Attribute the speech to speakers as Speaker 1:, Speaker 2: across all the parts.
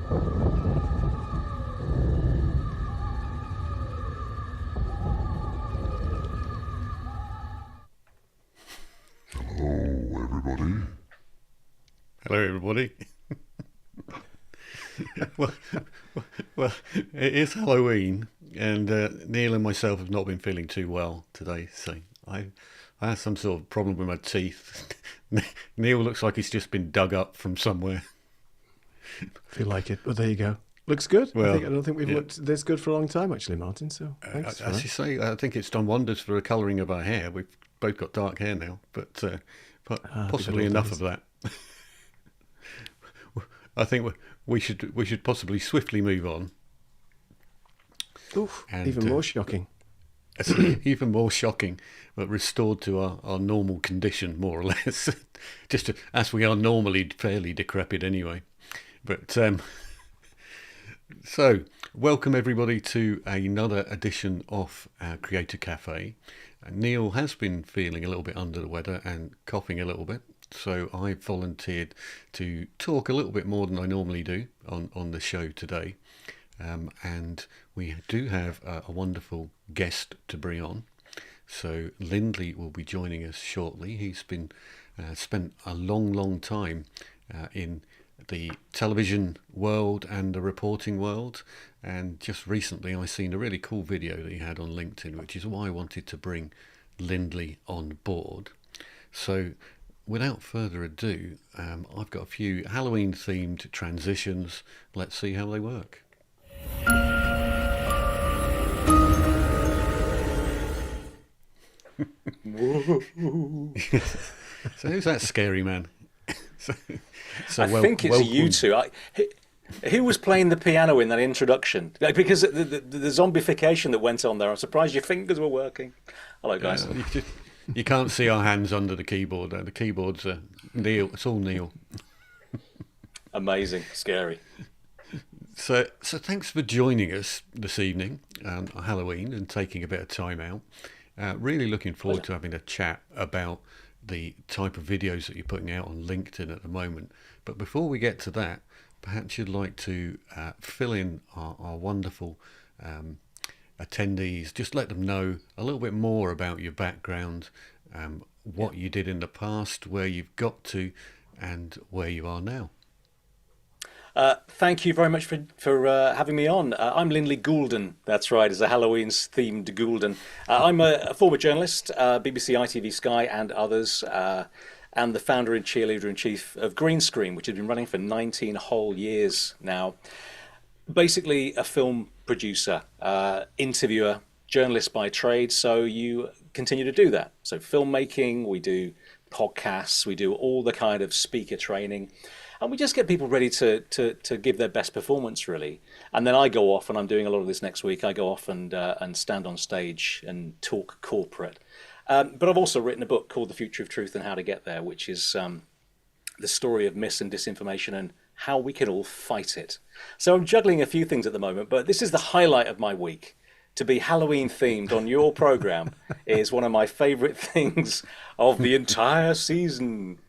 Speaker 1: Hello, everybody. well, well, it is Halloween, and Neil and myself have not been feeling too well today. So I had some sort of problem with my teeth. Neil looks like he's just been dug up from somewhere.
Speaker 2: Feel like it, but there you go. Looks good.
Speaker 1: Well,
Speaker 2: I don't think we've looked this good for a long time, actually, Martin. So thanks.
Speaker 1: As you say, I think it's done wonders for the colouring of our hair. We've both got dark hair now, but possibly enough of that. I think we should possibly swiftly move on.
Speaker 2: Oof, and, even more shocking.
Speaker 1: Even more shocking, but restored to our normal condition, more or less. As we are normally fairly decrepit anyway. But so, welcome everybody to another edition of our Creator Cafe. Neil has been feeling a little bit under the weather and coughing a little bit. So I volunteered to talk a little bit more than I normally do on the show today. And we do have a wonderful guest to bring on. So Lindley will be joining us shortly. He's been spent a long time in the television world and the reporting world. And just recently I seen a really cool video that he had on LinkedIn, which is why I wanted to bring Lindley on board. So without further ado, I've got a few Halloween-themed transitions. Let's see how they work. So who's that scary man?
Speaker 3: I think it's you two. Who was playing the piano in that introduction? Because the zombification that went on there, I'm surprised your fingers were working. Hello, guys.
Speaker 1: You can't see our hands under the keyboard. The keyboard's Neil. It's all Neil.
Speaker 3: Amazing, scary.
Speaker 1: So thanks for joining us this evening on Halloween and taking a bit of time out. Really looking forward to having a chat about the type of videos that you're putting out on LinkedIn at the moment. But before we get to that, perhaps you'd like to fill in our wonderful attendees, just let them know a little bit more about your background, what you did in the past, where you've got to, and where you are now.
Speaker 3: Thank you very much for having me on. I'm Lindley Gooden, that's right, as a Halloween-themed Gooden. I'm a former journalist, BBC, ITV, Sky and others, and the founder and cheerleader-in-chief of Green Screen, which has been running for 19 whole years now. Basically a film producer, interviewer, journalist by trade, so you continue to do that. So filmmaking, we do podcasts, we do all the kind of speaker training, and we just get people ready to give their best performance, really. And then I go off, and I'm doing a lot of this next week, I go off and stand on stage and talk corporate. But I've also written a book called The Future of Truth and How to Get There, which is the story of mis and disinformation and how we can all fight it. So I'm juggling a few things at the moment, but this is the highlight of my week. To be Halloween themed on your program is one of my favorite things of the entire season.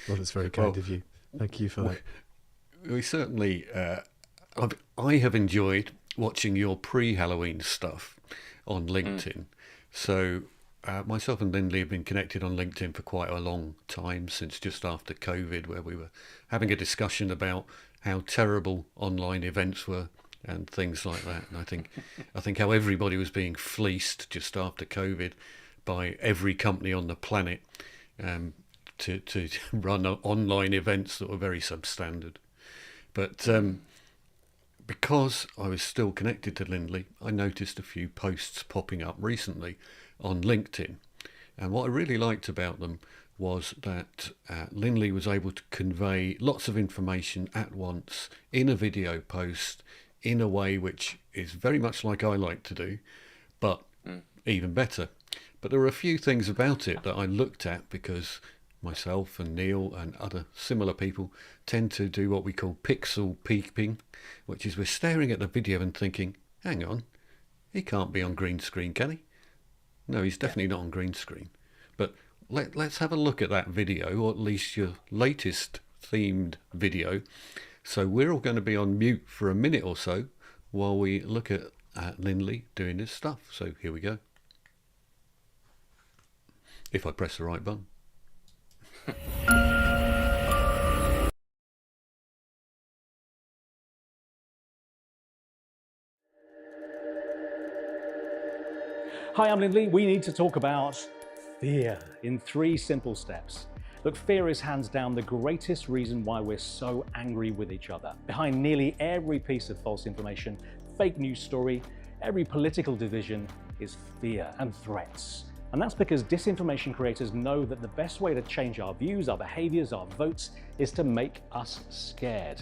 Speaker 2: Well, that's very kind of you. Thank you for that.
Speaker 1: We certainly, I have enjoyed watching your pre-Halloween stuff on LinkedIn. So myself and Lindley have been connected on LinkedIn for quite a long time, since just after COVID, where we were having a discussion about how terrible online events were and things like that. And I think how everybody was being fleeced just after COVID by every company on the planet to run online events that were very substandard. But because I was still connected to Lindley, I noticed a few posts popping up recently on LinkedIn. And what I really liked about them was that Lindley was able to convey lots of information at once in a video post in a way which is very much like I like to do, but even better. But there were a few things about it that I looked at, because myself and Neil and other similar people tend to do what we call pixel peeping, which is we're staring at the video and thinking, hang on, he can't be on green screen, can he? No, he's definitely not on green screen. But let's have a look at that video, or at least your latest themed video, So we're all going to be on mute for a minute or so while we look at Lindley doing his stuff. So here we go. If I press the right button.
Speaker 4: Hi, I'm Lindley. We need to talk about fear in 3 simple steps. Look, fear is hands down the greatest reason why we're so angry with each other. Behind nearly every piece of false information, fake news story, every political division is fear and threats. And that's because disinformation creators know that the best way to change our views, our behaviors, our votes is to make us scared.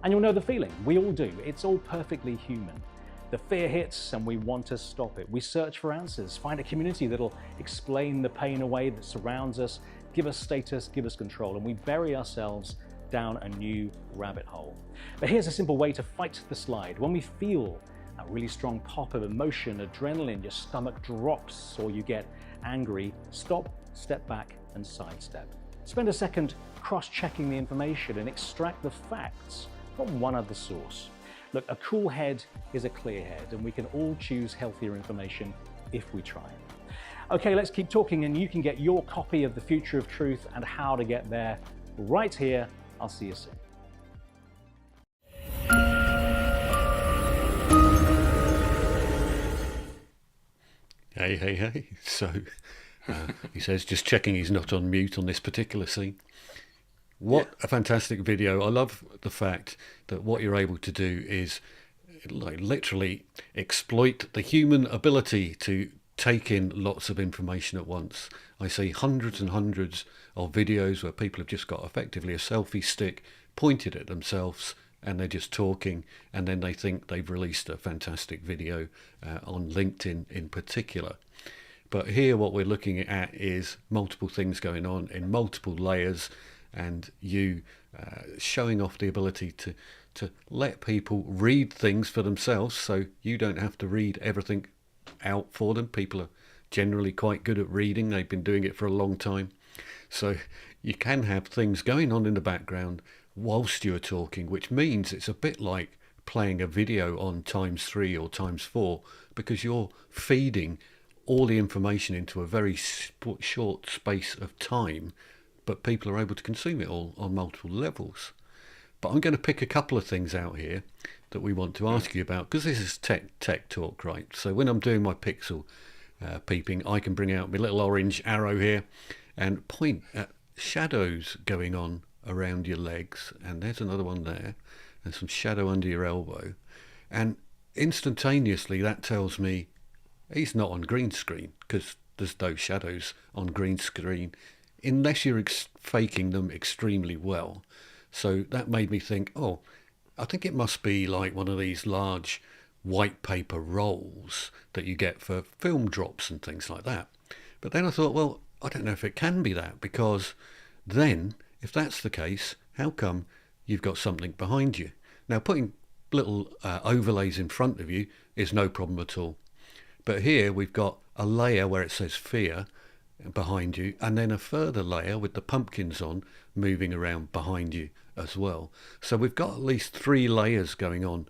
Speaker 4: And you'll know the feeling. We all do. It's all perfectly human. The fear hits and we want to stop it. We search for answers, find a community that'll explain the pain away that surrounds us, give us status, give us control, and we bury ourselves down a new rabbit hole. But here's a simple way to fight the slide. When we feel a really strong pop of emotion, adrenaline, your stomach drops, or you get angry, stop, step back, and sidestep. Spend a second cross-checking the information and extract the facts from one other source. Look, a cool head is a clear head, and we can all choose healthier information if we try. Okay, let's keep talking, and you can get your copy of The Future of Truth and how to get there right here. I'll see you soon.
Speaker 1: Hey. So he says, just checking he's not on mute on this particular scene. What a fantastic video. I love the fact that what you're able to do is like literally exploit the human ability to take in lots of information at once. I see hundreds and hundreds of videos where people have just got effectively a selfie stick pointed at themselves and they're just talking, and then they think they've released a fantastic video on LinkedIn in particular. But here what we're looking at is multiple things going on in multiple layers, and you showing off the ability to let people read things for themselves, so you don't have to read everything out for them. People are generally quite good at reading. They've been doing it for a long time. So you can have things going on in the background whilst you're talking, which means it's a bit like playing a video on ×3 or ×4, because you're feeding all the information into a very short space of time, but people are able to consume it all on multiple levels. But I'm going to pick a couple of things out here that we want to ask you about, because this is tech talk, right? So when I'm doing my pixel peeping, I can bring out my little orange arrow here and point at shadows going on around your legs, and there's another one there, and some shadow under your elbow, and instantaneously that tells me he's not on green screen, because there's no shadows on green screen unless you're faking them extremely well. So that made me think, oh, I think it must be like one of these large white paper rolls that you get for film drops and things like that. But then I thought, well, I don't know if it can be that, because then if that's the case, how come you've got something behind you? Now, putting little overlays in front of you is no problem at all. But here we've got a layer where it says fear behind you, and then a further layer with the pumpkins on moving around behind you as well. So we've got at least 3 layers going on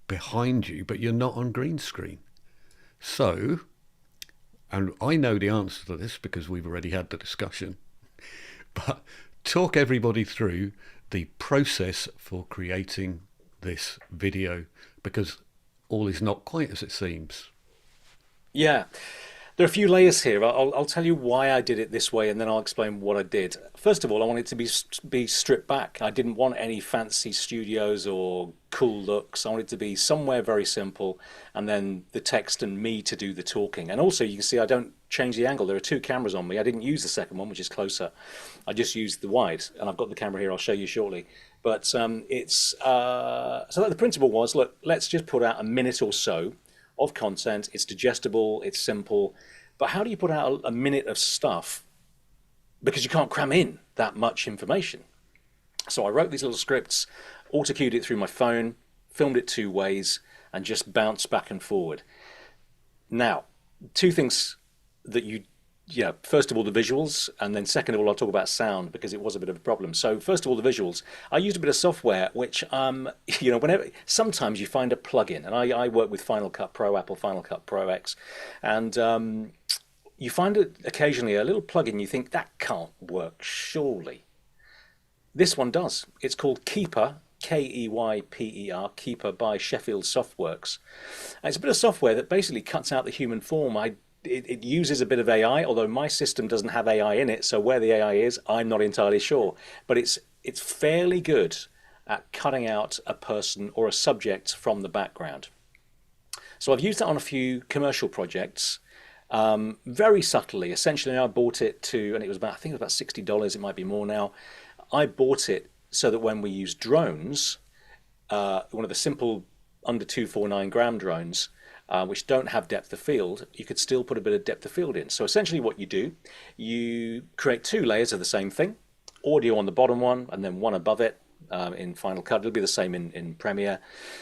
Speaker 1: behind you, but you're not on green screen. So, and I know the answer to this because we've already had the discussion, but talk everybody through the process for creating this video, because all is not quite as it seems.
Speaker 3: Yeah, there are a few layers here. I'll tell you why I did it this way, and then I'll explain what I did. First of all, I wanted to be stripped back. I didn't want any fancy studios or cool looks. I wanted to be somewhere very simple, and then the text and me to do the talking. And also, you can see I don't change the angle. There are 2 cameras on me. I didn't use the second one, which is closer. I just used the wide, and I've got the camera here. I'll show you shortly. But so the principle was, look, let's just put out a minute or so of content. It's digestible, it's simple, but how do you put out a minute of stuff, because you can't cram in that much information? So I wrote these little scripts, auto-cued it through my phone, filmed it 2 ways, and just bounced back and forward. Now, 2 things that you first of all, the visuals, and then second of all, I'll talk about sound because it was a bit of a problem. So first of all, the visuals. I used a bit of software, which, whenever sometimes you find a plugin, and I work with Final Cut Pro, Apple Final Cut Pro X, and you find it occasionally a little plugin you think that can't work, surely. This one does. It's called Keeper, Keyper, Keeper by Sheffield Softworks. And it's a bit of software that basically cuts out the human form. It uses a bit of AI, although my system doesn't have AI in it, so where the AI is, I'm not entirely sure. But it's fairly good at cutting out a person or a subject from the background. So I've used that on a few commercial projects, very subtly. Essentially, I bought it and it was I think it was about $60, it might be more now. I bought it so that when we use drones, one of the simple under 249 gram drones, which don't have depth of field, you could still put a bit of depth of field in. So essentially what you do, you create 2 layers of the same thing, audio on the bottom one and then one above it in Final Cut. It'll be the same in Premiere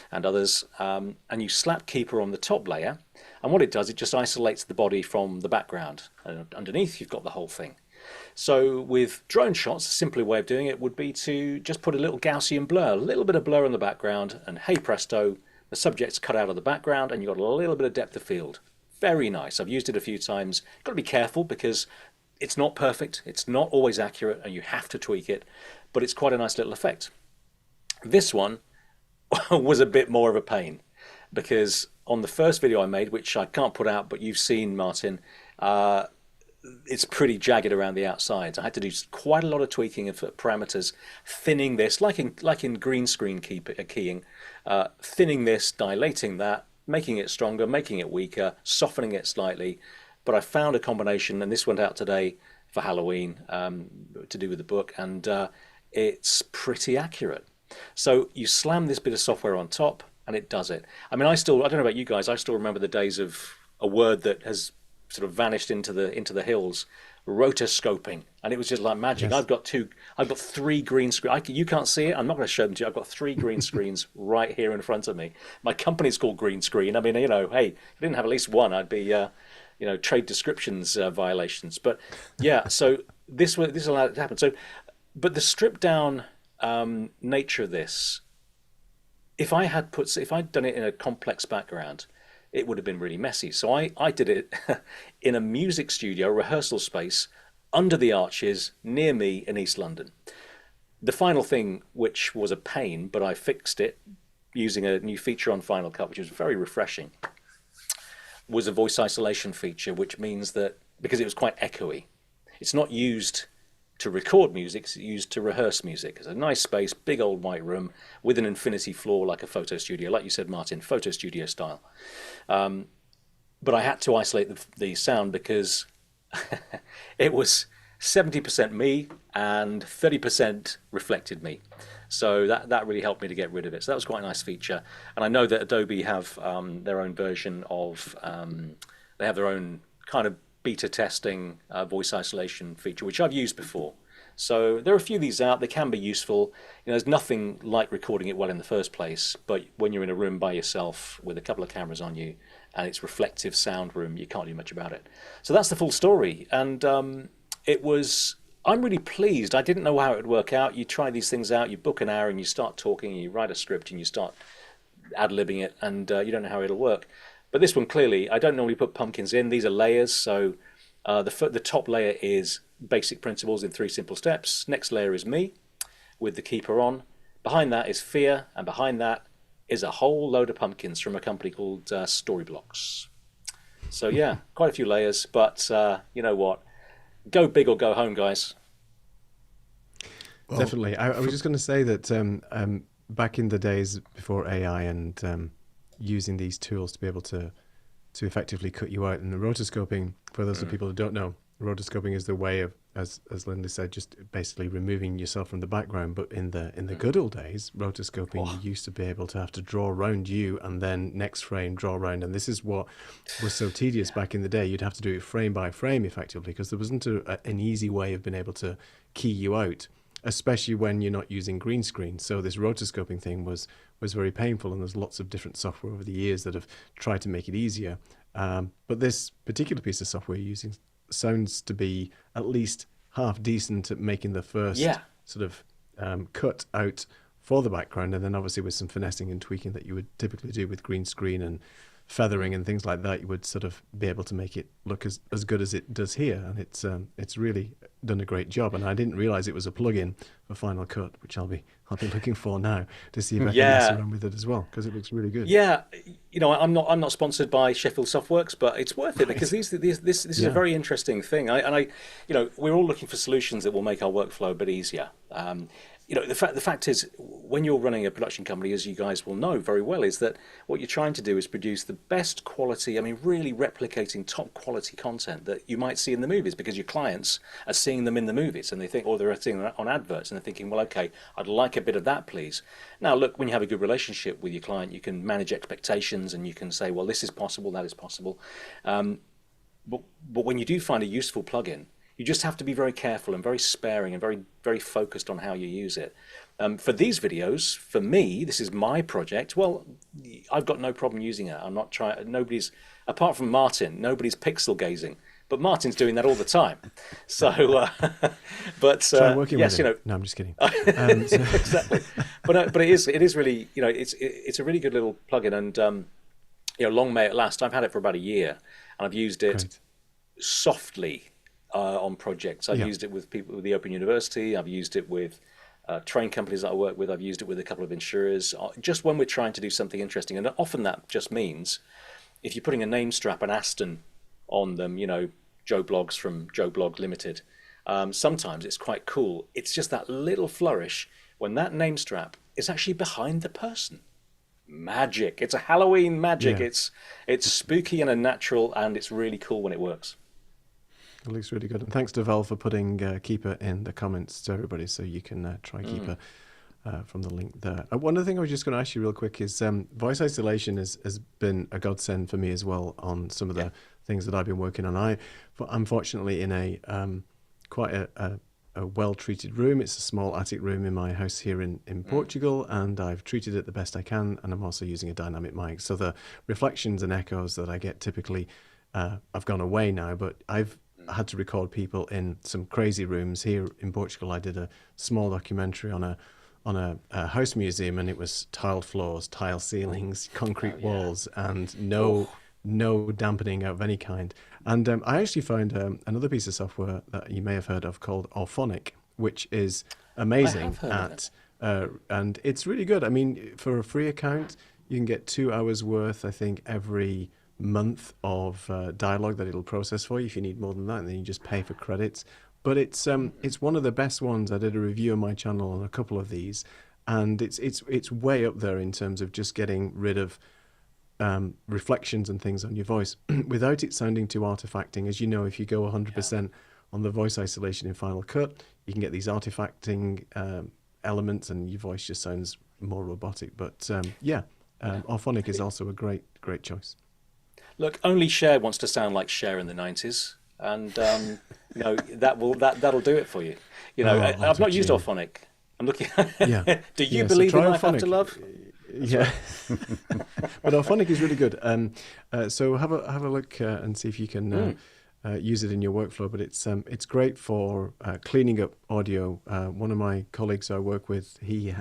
Speaker 3: and others. And you slap Keeper on the top layer. And what it does, it just isolates the body from the background. And underneath, you've got the whole thing. So with drone shots, a simpler way of doing it would be to just put a little Gaussian blur, a little bit of blur on the background, and hey presto, the subject's cut out of the background and you've got a little bit of depth of field. Very nice. I've used it a few times. Got to be careful because it's not perfect, it's not always accurate, and you have to tweak it, but it's quite a nice little effect. This one was a bit more of a pain because on the first video I made, which I can't put out, but you've seen, Martin, it's pretty jagged around the outsides. I had to do quite a lot of tweaking of parameters, thinning this, like in green screen keying, thinning this, dilating that, making it stronger, making it weaker, softening it slightly. But I found a combination, and this went out today for Halloween to do with the book, and it's pretty accurate. So you slam this bit of software on top, and it does it. I mean, I don't know about you guys, I still remember the days of a word that has sort of vanished into the hills, rotoscoping, and it was just like magic. Yes. I've got 3 green screens. You can't see it. I'm not going to show them to you. I've got 3 green screens right here in front of me. My company's called Green Screen. I mean, hey, if I didn't have at least one, I'd be, trade descriptions violations. But yeah, so this allowed it to happen. So, but the stripped down nature of this, if I'd done it in a complex background, it would have been really messy. So I did it in a music studio, rehearsal space, under the arches, near me in East London. The final thing, which was a pain, but I fixed it using a new feature on Final Cut, which was very refreshing, was a voice isolation feature, which means that, because it was quite echoey, it's not used to record music, it's used to rehearse music. It's a nice space, big old white room with an infinity floor like a photo studio, like you said, Martin, photo studio style. But I had to isolate the sound because it was 70% me and 30% reflected me. So that really helped me to get rid of it. So that was quite a nice feature. And I know that Adobe have their own version of, they have their own kind of beta testing voice isolation feature, which I've used before. So there are a few of these out. They can be useful. There's nothing like recording it well in the first place, but when you're in a room by yourself with a couple of cameras on you and it's reflective sound room, you can't do much about it. So that's the full story. And I'm really pleased. I didn't know how it would work out. You try these things out, you book an hour and you start talking, and you write a script and you start ad-libbing it, and you don't know how it'll work. But this one, clearly, I don't normally put pumpkins in. These are layers. So the top layer is basic principles in 3 simple steps. Next layer is me with the Keeper on. Behind that is fear. And behind that is a whole load of pumpkins from a company called Storyblocks. So yeah, quite a few layers. But you know what? Go big or go home, guys.
Speaker 2: Well, definitely. I was just going to say that back in the days before AI and using these tools to be able to effectively cut you out. And the rotoscoping, for those of people who don't know, rotoscoping is the way of, as Lindley said, just basically removing yourself from the background. But in the good old days, rotoscoping, you used to be able to have to draw around you and then next frame draw around. And this is what was so tedious back in the day. You'd have to do it frame by frame effectively, because there wasn't an easy way of being able to key you out, especially when you're not using green screen. So this rotoscoping thing was very painful, and there's lots of different software over the years that have tried to make it easier. But this particular piece of software you're using, sounds to be at least half decent at making the first sort of cut out for the background, and then obviously with some finessing and tweaking that you would typically do with green screen and feathering and things like that, you would sort of be able to make it look as good as it does here. And it's really done a great job. And I didn't realize it was a plugin for Final Cut, which I'll be looking for now to see if I can mess around with it as well, because it looks really good.
Speaker 3: Yeah, I'm not sponsored by Sheffield Softworks, but it's worth it because this is a very interesting thing. We're all looking for solutions that will make our workflow a bit easier. The fact is, when you're running a production company, as you guys will know very well, is that what you're trying to do is produce the best quality, really replicating top quality content that you might see in the movies, because your clients are seeing them in the movies and they think, or they're seeing them on adverts and they're thinking, well, okay, I'd like a bit of that, please. Now, look, when you have a good relationship with your client, you can manage expectations and you can say, well, this is possible, that is possible. But when you do find a useful plugin, you just have to be very careful and very sparing and very, very focused on how you use it. For these videos, for me, this is my project. Well, I've got no problem using it. I'm not trying. Apart from Martin, nobody's pixel gazing. But Martin's doing that all the time. So,
Speaker 2: try working with him. No, I'm just kidding.
Speaker 3: Exactly. But it is really, it's a really good little plugin, and long may it last. I've had it for about a year, and I've used it softly. On projects. I've used it with people with the Open University. I've used it with train companies that I work with. I've used it with a couple of insurers, just when we're trying to do something interesting. And often that just means if you're putting a name strap, an Aston on them, Joe Bloggs from Joe Blogg Limited, sometimes it's quite cool. It's just that little flourish when that name strap is actually behind the person. Magic. It's a Halloween magic.
Speaker 2: Yeah.
Speaker 3: It's spooky and unnatural, and it's really cool when it works.
Speaker 2: It looks really good. And thanks to Val for putting Keeper in the comments to everybody, so you can try Keeper from the link there. One other thing I was just going to ask you real quick is voice isolation has been a godsend for me as well on some of the things that I've been working on. I'm fortunately in a quite a well-treated room. It's a small attic room in my house here in Portugal, and I've treated it the best I can, and I'm also using a dynamic mic. So the reflections and echoes that I get typically have gone away now, but I've had to record people in some crazy rooms here in Portugal. I did a small documentary on a house museum, and it was tiled floors, tile ceilings, concrete walls, and no dampening of any kind. And I actually found another piece of software that you may have heard of called Auphonic, which is amazing and it's really good. For a free account, you can get 2 hours worth, I think, every month of dialogue that it'll process for you. If you need more than that, and then you just pay for credits. But it's one of the best ones. I did a review on my channel on a couple of these, and it's way up there in terms of just getting rid of reflections and things on your voice without it sounding too artifacting. As you know, if you go 100% on the voice isolation in Final Cut, you can get these artifacting elements, and your voice just sounds more robotic. But Auphonic is also a great choice.
Speaker 3: Look, only Cher wants to sound like Cher in the 90s, and that'll do it for you. I've not used Auphonic. I'm looking. Do you believe in life after love?
Speaker 2: Yeah, but Auphonic is really good. So have a look and see if you can use it in your workflow. But it's great for cleaning up audio. One of my colleagues I work with, he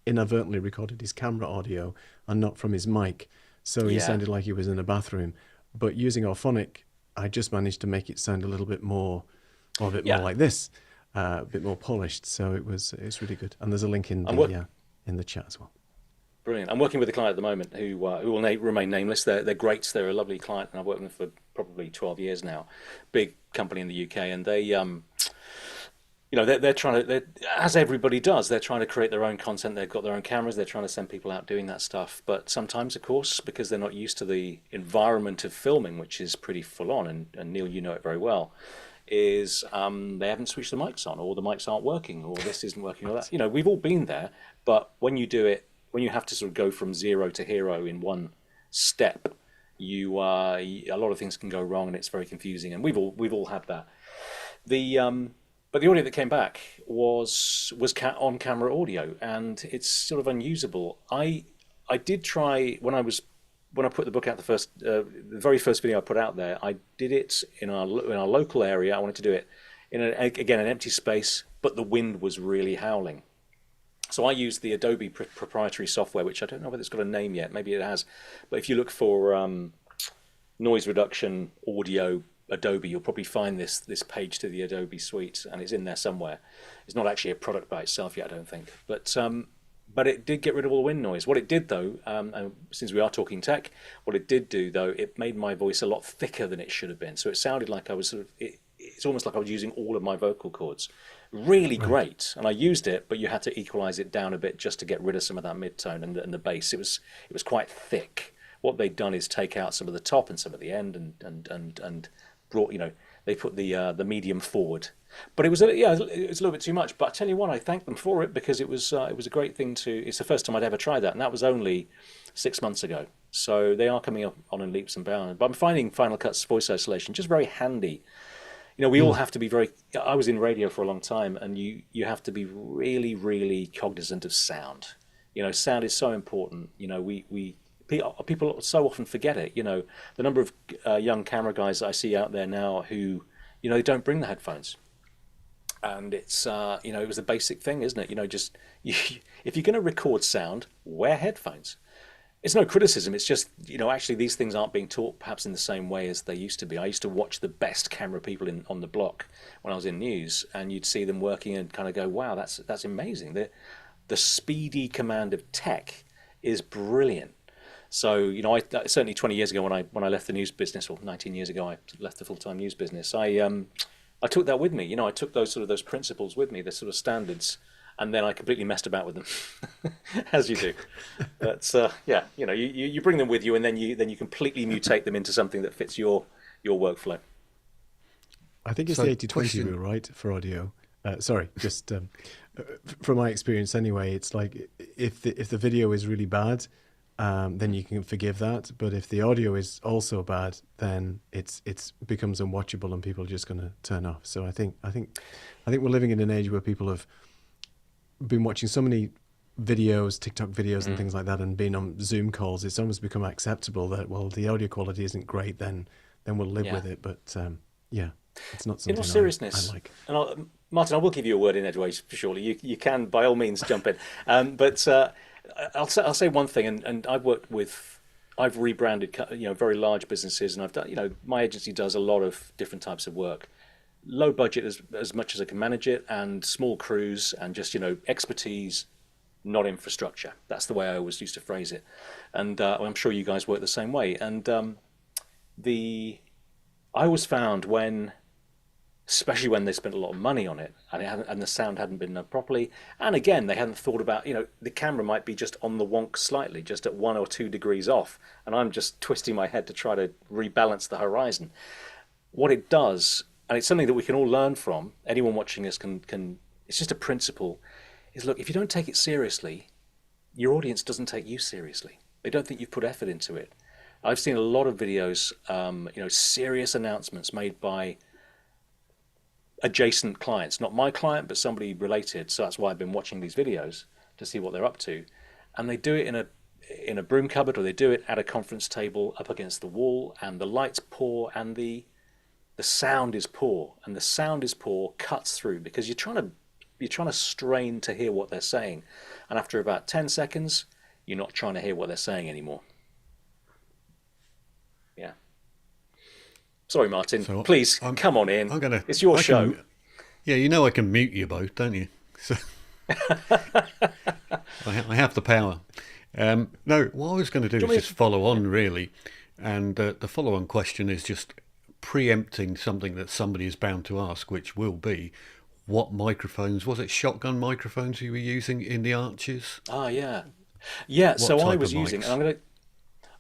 Speaker 2: inadvertently recorded his camera audio and not from his mic. So he sounded like he was in a bathroom. But using Auphonic, I just managed to make it sound a little bit more, or a bit more like this, a bit more polished. So it's really good. And there's a link in the chat as well.
Speaker 3: Brilliant. I'm working with a client at the moment who will remain nameless. They're great. They're a lovely client, and I've worked with them for probably 12 years now. Big company in the UK, and they they're trying to, as everybody does, they're trying to create their own content. They've got their own cameras. They're trying to send people out doing that stuff. But sometimes, of course, because they're not used to the environment of filming, which is pretty full on, and Neil, you know it very well, is they haven't switched the mics on, or the mics aren't working, or this isn't working, or that. We've all been there. But when you do it, when you have to sort of go from zero to hero in one step, a lot of things can go wrong, and it's very confusing. And we've all had that. But the audio that came back was on-camera audio, and it's sort of unusable. I did try, when I was when I put the book out, the very first video I put out there, I did it in our local area. I wanted to do it in again an empty space, but the wind was really howling. So I used the Adobe proprietary software, which I don't know whether it's got a name yet. Maybe it has, but if you look for noise reduction audio Adobe, you'll probably find this page to the Adobe suite, and it's in there somewhere. It's not actually a product by itself yet, I don't think, but it did get rid of all the wind noise. What it did, though, and since we are talking tech, what it did do, though, it made my voice a lot thicker than it should have been. So it sounded like I was it's almost like I was using all of my vocal cords. Really great, and I used it, but you had to equalize it down a bit just to get rid of some of that mid-tone and the bass. It was quite thick. What they'd done is take out some of the top and some of the end and brought, they put the medium forward. But it was it was a little bit too much. But I tell you what, I thank them for it, because it was a great thing it's the first time I'd ever tried that, and that was only 6 months ago. So they are coming up on in leaps and bounds. But I'm finding Final Cut's voice isolation just very handy. We all have to be I was in radio for a long time, and you have to be really, really cognizant of sound. Sound is so important. People so often forget it. The number of young camera guys that I see out there now who, they don't bring the headphones. And it's, it was a basic thing, isn't it? If you're going to record sound, wear headphones. It's no criticism. It's just, actually these things aren't being taught perhaps in the same way as they used to be. I used to watch the best camera people on the block when I was in news, and you'd see them working and kind of go, wow, that's amazing. The speedy command of tech is brilliant. So, I certainly 20 years ago when I left the news business, or 19 years ago I left the full-time news business, I took that with me. I took those principles with me, the sort of standards, and then I completely messed about with them, as you do. But you bring them with you, and then you completely mutate them into something that fits your workflow.
Speaker 2: I think it's the 80-20 rule, right, for audio. Sorry, just from my experience anyway, it's like if the video is really bad, then you can forgive that. But if the audio is also bad, then it's becomes unwatchable, and people are just going to turn off. So I think we're living in an age where people have been watching so many videos, TikTok videos and things like that, and being on Zoom calls. It's almost become acceptable that, well, the audio quality isn't great, then we'll live with it. But it's not something
Speaker 3: in all seriousness,
Speaker 2: I like.
Speaker 3: And Martin, I will give you a word in edgeways shortly. You can by all means jump in, but I'll say one thing, and I've rebranded very large businesses, and I've done my agency does a lot of different types of work, low budget as much as I can manage it, and small crews, and just expertise, not infrastructure. That's the way I always used to phrase it, and I'm sure you guys work the same way. And I always found especially when they spent a lot of money on it, and the sound hadn't been done properly, and again they hadn't thought about the camera might be just on the wonk slightly, just at 1 or 2 degrees off, and I'm just twisting my head to try to rebalance the horizon. What it does, and it's something that we can all learn from, anyone watching this can it's just a principle, is look, if you don't take it seriously, your audience doesn't take you seriously. They don't think you've put effort into it. I've seen a lot of videos, serious announcements made by adjacent clients, not my client, but somebody related. So that's why I've been watching these videos to see what they're up to. And they do it in a broom cupboard, or they do it at a conference table up against the wall, and the light's poor, and the sound is poor, and the sound is poor cuts through, because you're trying to strain to hear what they're saying, and after about 10 seconds you're not trying to hear what they're saying anymore. Yeah. Sorry, Martin. So please come on in. It's your show.
Speaker 1: I can mute you both, don't you? So I have the power. No, what I was going to do is just follow on, really. And the follow-on question is just preempting something that somebody is bound to ask, which will be, what microphones, was it shotgun microphones you were using in the Arches?
Speaker 3: Yeah. So I was using, and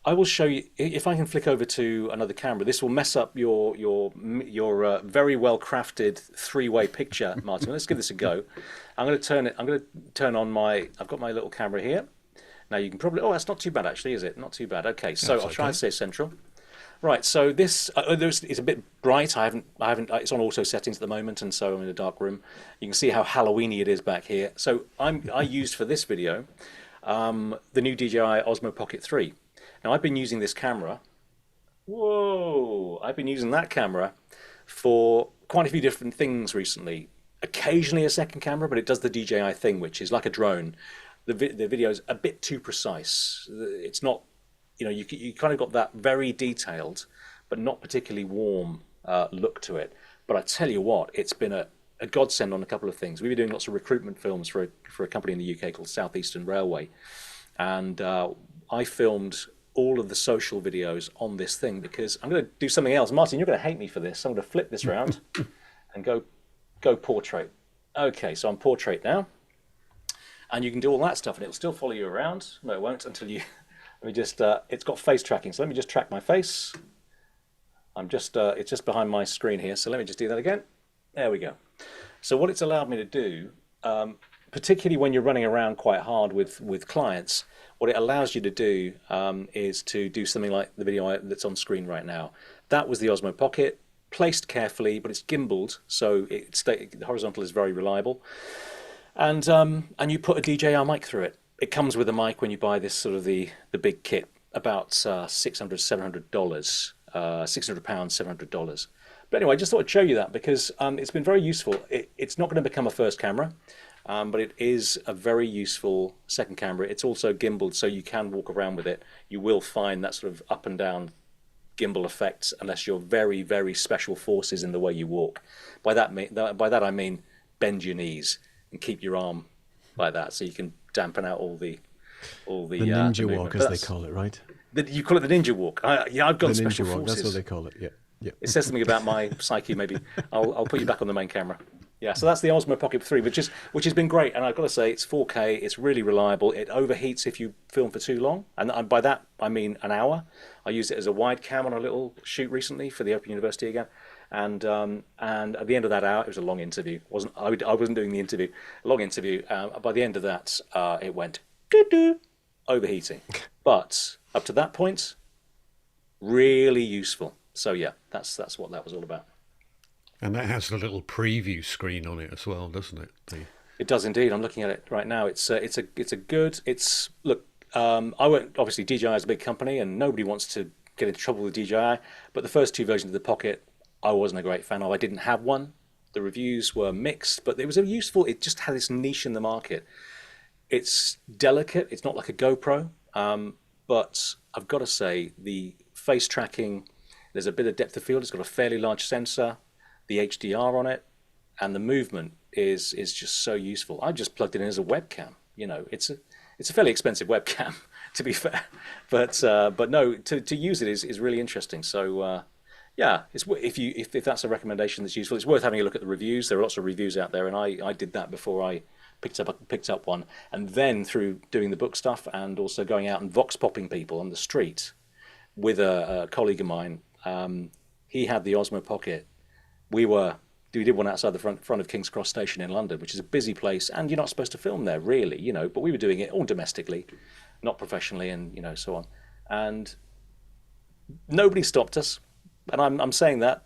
Speaker 3: I will show you, if I can flick over to another camera. This will mess up your very well crafted 3-way picture, Martin. Let's give this a go. I'm going to turn on I've got my little camera here. Now you can probably, that's not too bad actually, is it? Not too bad. Okay, so I'll try and stay central. Right, so this it's a bit bright. I haven't. It's on auto settings at the moment, and so I'm in a dark room. You can see how Halloweeny it is back here. So I used for this video the new DJI Osmo Pocket 3, Now, I've been using this camera. Whoa! I've been using that camera for quite a few different things recently. Occasionally a second camera, but it does the DJI thing, which is like a drone. The video is a bit too precise. It's not, you kind of got that very detailed, but not particularly warm look to it. But I tell you what, it's been a godsend on a couple of things. We've been doing lots of recruitment films for a company in the UK called South Eastern Railway, and I filmed all of the social videos on this thing because I'm going to do something else. Martin, you're going to hate me for this. I'm going to flip this around and go portrait. Okay, so I'm portrait now. And you can do all that stuff and it'll still follow you around. No, it won't until you, let me just, it's got face tracking. So let me just track my face. It's just behind my screen here. So let me just do that again. There we go. So what it's allowed me to do, particularly when you're running around quite hard with clients, what it allows you to do is to do something like the video that's on screen right now. That was the Osmo Pocket, placed carefully, but it's gimbaled, so the horizontal is very reliable. And you put a DJI mic through it. It comes with a mic when you buy this sort of the big kit, about $600, $700, £600, $700. But anyway, I just thought I'd show you that because it's been very useful. It's not going to become a first camera, but it is a very useful second camera. It's also gimbaled, so you can walk around with it. You will find that sort of up and down gimbal effects unless you're very, very special forces in the way you walk. By that I mean bend your knees and keep your arm like that, so you can dampen out all the
Speaker 2: ninja walk, as they call it, right?
Speaker 3: You call it the ninja walk. I've got special
Speaker 2: ninja walk,
Speaker 3: forces.
Speaker 2: that's what they call it. Yeah, yeah.
Speaker 3: It says something about my psyche. Maybe I'll put you back on the main camera. Yeah, so that's the Osmo Pocket 3, which has been great, and I've got to say it's 4K. It's really reliable. It overheats if you film for too long, and by that I mean an hour. I used it as a wide cam on a little shoot recently for the Open University again. And at the end of that hour, it was a long interview. I wasn't doing the interview. A long interview. By the end of that, it went doo-doo, overheating. But up to that point, really useful. So yeah, that's what that was all about.
Speaker 1: And that has a little preview screen on it as well, doesn't it?
Speaker 3: It does indeed. I'm looking at it right now. Look. I won't. Obviously, DJI is a big company, and nobody wants to get into trouble with DJI. But the first two versions of the Pocket, I wasn't a great fan of. I didn't have one. The reviews were mixed, but it was useful. It just had this niche in the market. It's delicate. It's not like a GoPro, but I've got to say the face tracking. There's a bit of depth of field. It's got a fairly large sensor, the HDR on it, and the movement is just so useful. I just plugged it in as a webcam. It's a fairly expensive webcam, to be fair, but no, to use it is really interesting. So. Yeah, if that's a recommendation that's useful, it's worth having a look at the reviews. There are lots of reviews out there, and I did that before I picked up one, and then through doing the book stuff and also going out and vox popping people on the street with a colleague of mine. He had the Osmo Pocket. We did one outside the front of King's Cross Station in London, which is a busy place, and you're not supposed to film there really, but we were doing it all domestically, not professionally, and so on, and nobody stopped us. And I'm saying that,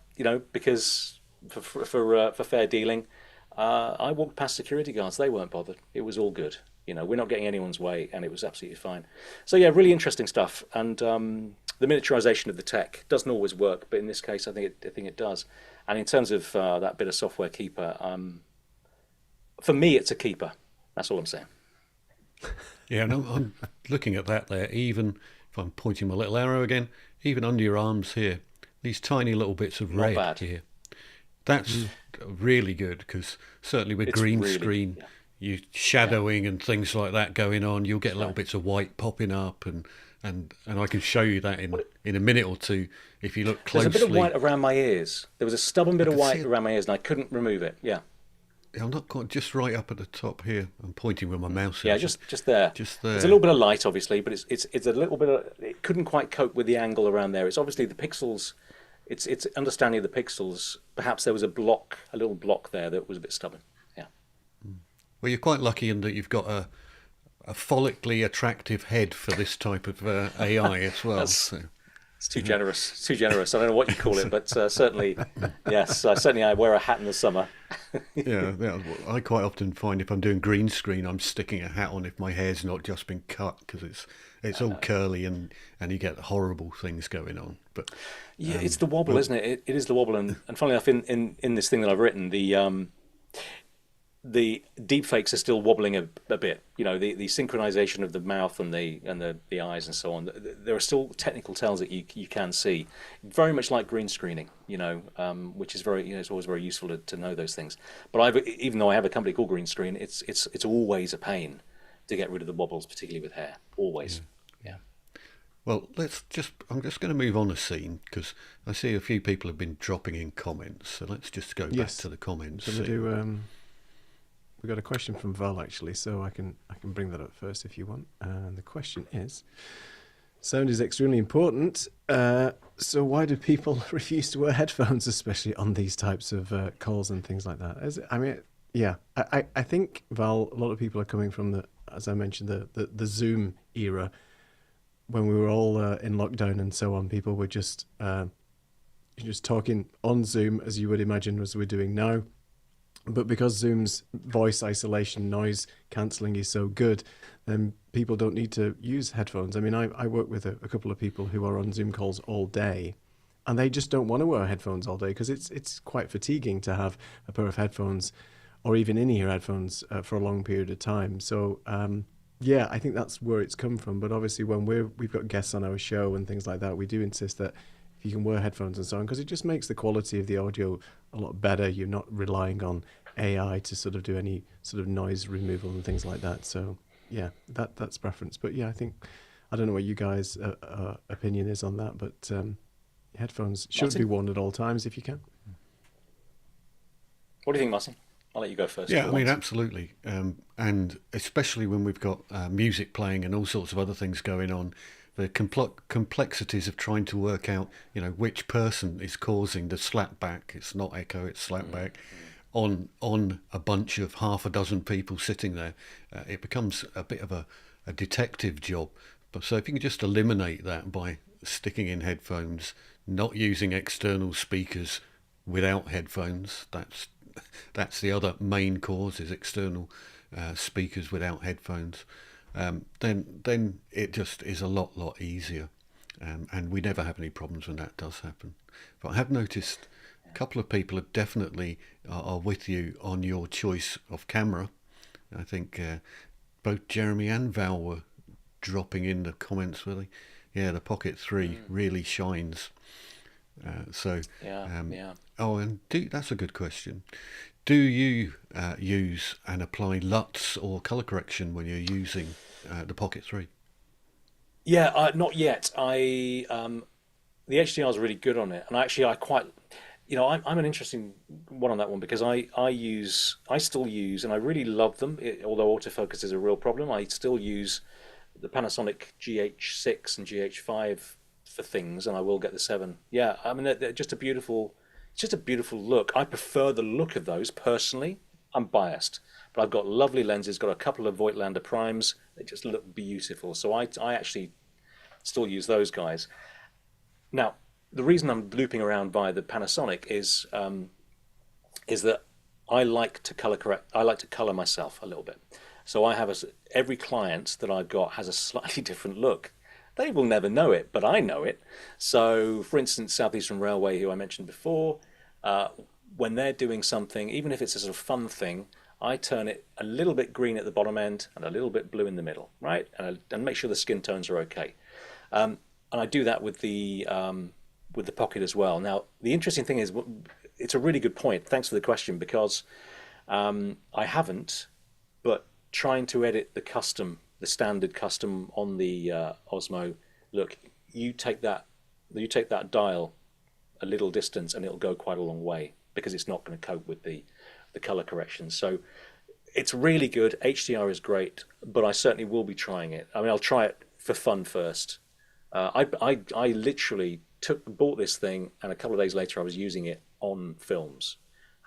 Speaker 3: because for fair dealing, I walked past security guards. They weren't bothered. It was all good. We're not getting anyone's way, and it was absolutely fine. So yeah, really interesting stuff. And the miniaturization of the tech doesn't always work, but in this case, I think it does. And in terms of that bit of software keeper, for me, it's a keeper. That's all I'm saying.
Speaker 1: Yeah, no, I'm looking at that there. Even if I'm pointing my little arrow again, even under your arms here. These tiny little bits of red here. That's really good because certainly with green screen, you shadowing and things like that going on, you'll get little bits of white popping up, and I can show you that in a minute or two if you look closely.
Speaker 3: There's a bit of white around my ears. There was a stubborn bit of white around my ears, and I couldn't remove it. Yeah.
Speaker 1: I'm not quite, just right up at the top here. I'm pointing with my mouse.
Speaker 3: Yeah, just there. Just there. There's a little bit of light, obviously, but it's a little bit of. It couldn't quite cope with the angle around there. It's obviously the pixels. It's understanding of the pixels. Perhaps there was a little block there that was a bit stubborn. Yeah.
Speaker 1: Well, you're quite lucky in that you've got a follically attractive head for this type of AI as well.
Speaker 3: It's It's too generous. It's too generous. I don't know what you call it, but certainly, yes. Certainly, I wear a hat in the summer.
Speaker 1: Yeah, I quite often find if I'm doing green screen, I'm sticking a hat on if my hair's not just been cut, because it's all curly and you get horrible things going on. But
Speaker 3: yeah, it's the wobble, isn't it? It is the wobble, and funnily enough, in this thing that I've written, the deep fakes are still wobbling a bit. You know, the synchronization of the mouth and the eyes and so on. There are still technical tells that you can see, very much like green screening. You know, which is very, it's always very useful to know those things. But even though I have a company called Green Screen, it's always a pain to get rid of the wobbles, particularly with hair. Always. Yeah.
Speaker 1: Well, I'm just going to move on a scene, because I see a few people have been dropping in comments. So let's just go back to the comments.
Speaker 2: So we got a question from Val, actually, so I can bring that up first if you want. And the question is, sound is extremely important, so why do people refuse to wear headphones, especially on these types of calls and things like that? I think, Val, a lot of people are coming from as I mentioned, the Zoom era, when we were all in lockdown and so on. People were just talking on Zoom, as you would imagine as we're doing now. But because Zoom's voice isolation, noise cancelling is so good, then people don't need to use headphones. I mean, I work with a couple of people who are on Zoom calls all day, and they just don't want to wear headphones all day, because it's quite fatiguing to have a pair of headphones or even in-ear headphones for a long period of time. So, I think that's where it's come from. But obviously, when we've got guests on our show and things like that, we do insist that you can wear headphones and so on, because it just makes the quality of the audio a lot better. You're not relying on AI to sort of do any sort of noise removal and things like that. So yeah, that's preference. But yeah, I don't know what you guys' opinion is on that, but headphones should be worn at all times if you can.
Speaker 3: What do you think, Martin? I'll let you go first.
Speaker 1: Yeah, I mean, absolutely. And especially when we've got music playing and all sorts of other things going on, the complexities of trying to work out, which person is causing the slapback. It's not echo, it's slapback. On a bunch of half a dozen people sitting there, it becomes a bit of a detective job. But so if you can just eliminate that by sticking in headphones, not using external speakers without headphones, that's the other main cause, is external speakers without headphones. Then it just is a lot easier, and we never have any problems when that does happen. But I have noticed a couple of people have definitely are with you on your choice of camera. I think both Jeremy and Val were dropping in the comments, were they? Yeah, the Pocket 3 really shines. Oh, and that's a good question. Do you use and apply LUTs or colour correction when you're using the Pocket 3?
Speaker 3: Yeah, not yet. The HDR is really good on it, and actually I quite, I'm an interesting one on that one, because I still use, and I really love them. Although autofocus is a real problem, I still use the Panasonic GH6 and GH5 for things, and I will get the 7. Yeah, I mean they're just a beautiful. It's just a beautiful look. I prefer the look of those personally. I'm biased, but I've got lovely lenses, got a couple of Voigtlander primes. They just look beautiful. So I actually still use those guys. Now, the reason I'm looping around via the Panasonic is that I like to color correct. I like to color myself a little bit. So I have every client that I've got has a slightly different look. They will never know it, but I know it. So, for instance, Southeastern Railway, who I mentioned before, when they're doing something, even if it's a sort of fun thing, I turn it a little bit green at the bottom end and a little bit blue in the middle, right? And make sure the skin tones are okay. And I do that with the Pocket as well. Now, the interesting thing is, it's a really good point. Thanks for the question, because I haven't, but trying to edit the standard custom on the Osmo, look, you take that dial a little distance and it'll go quite a long way, because it's not going to cope with the color correction. So it's really good. HDR is great, but I certainly will be trying it. I mean, I'll try it for fun first. I literally bought this thing, and a couple of days later I was using it on films,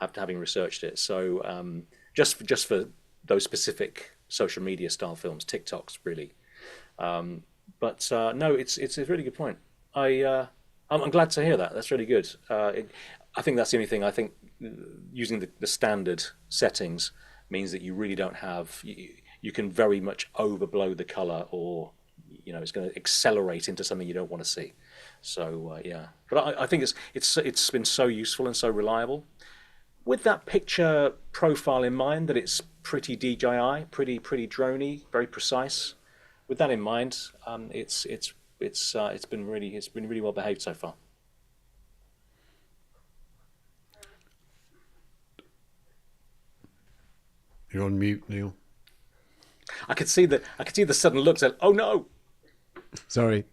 Speaker 3: after having researched it. So just for those specific social media style films, TikToks really. No, it's a really good point. I I'm glad to hear that. That's really good. I think that's the only thing. I think using the standard settings means that you really don't have. You can very much overblow the color, or it's going to accelerate into something you don't want to see. So yeah, but I think it's been so useful and so reliable. With that picture profile in mind, that it's pretty DJI, pretty droney, very precise. With that in mind, it's been really well behaved so far.
Speaker 1: You're on mute, Neil.
Speaker 3: I could see the sudden looks at, oh no.
Speaker 2: Sorry,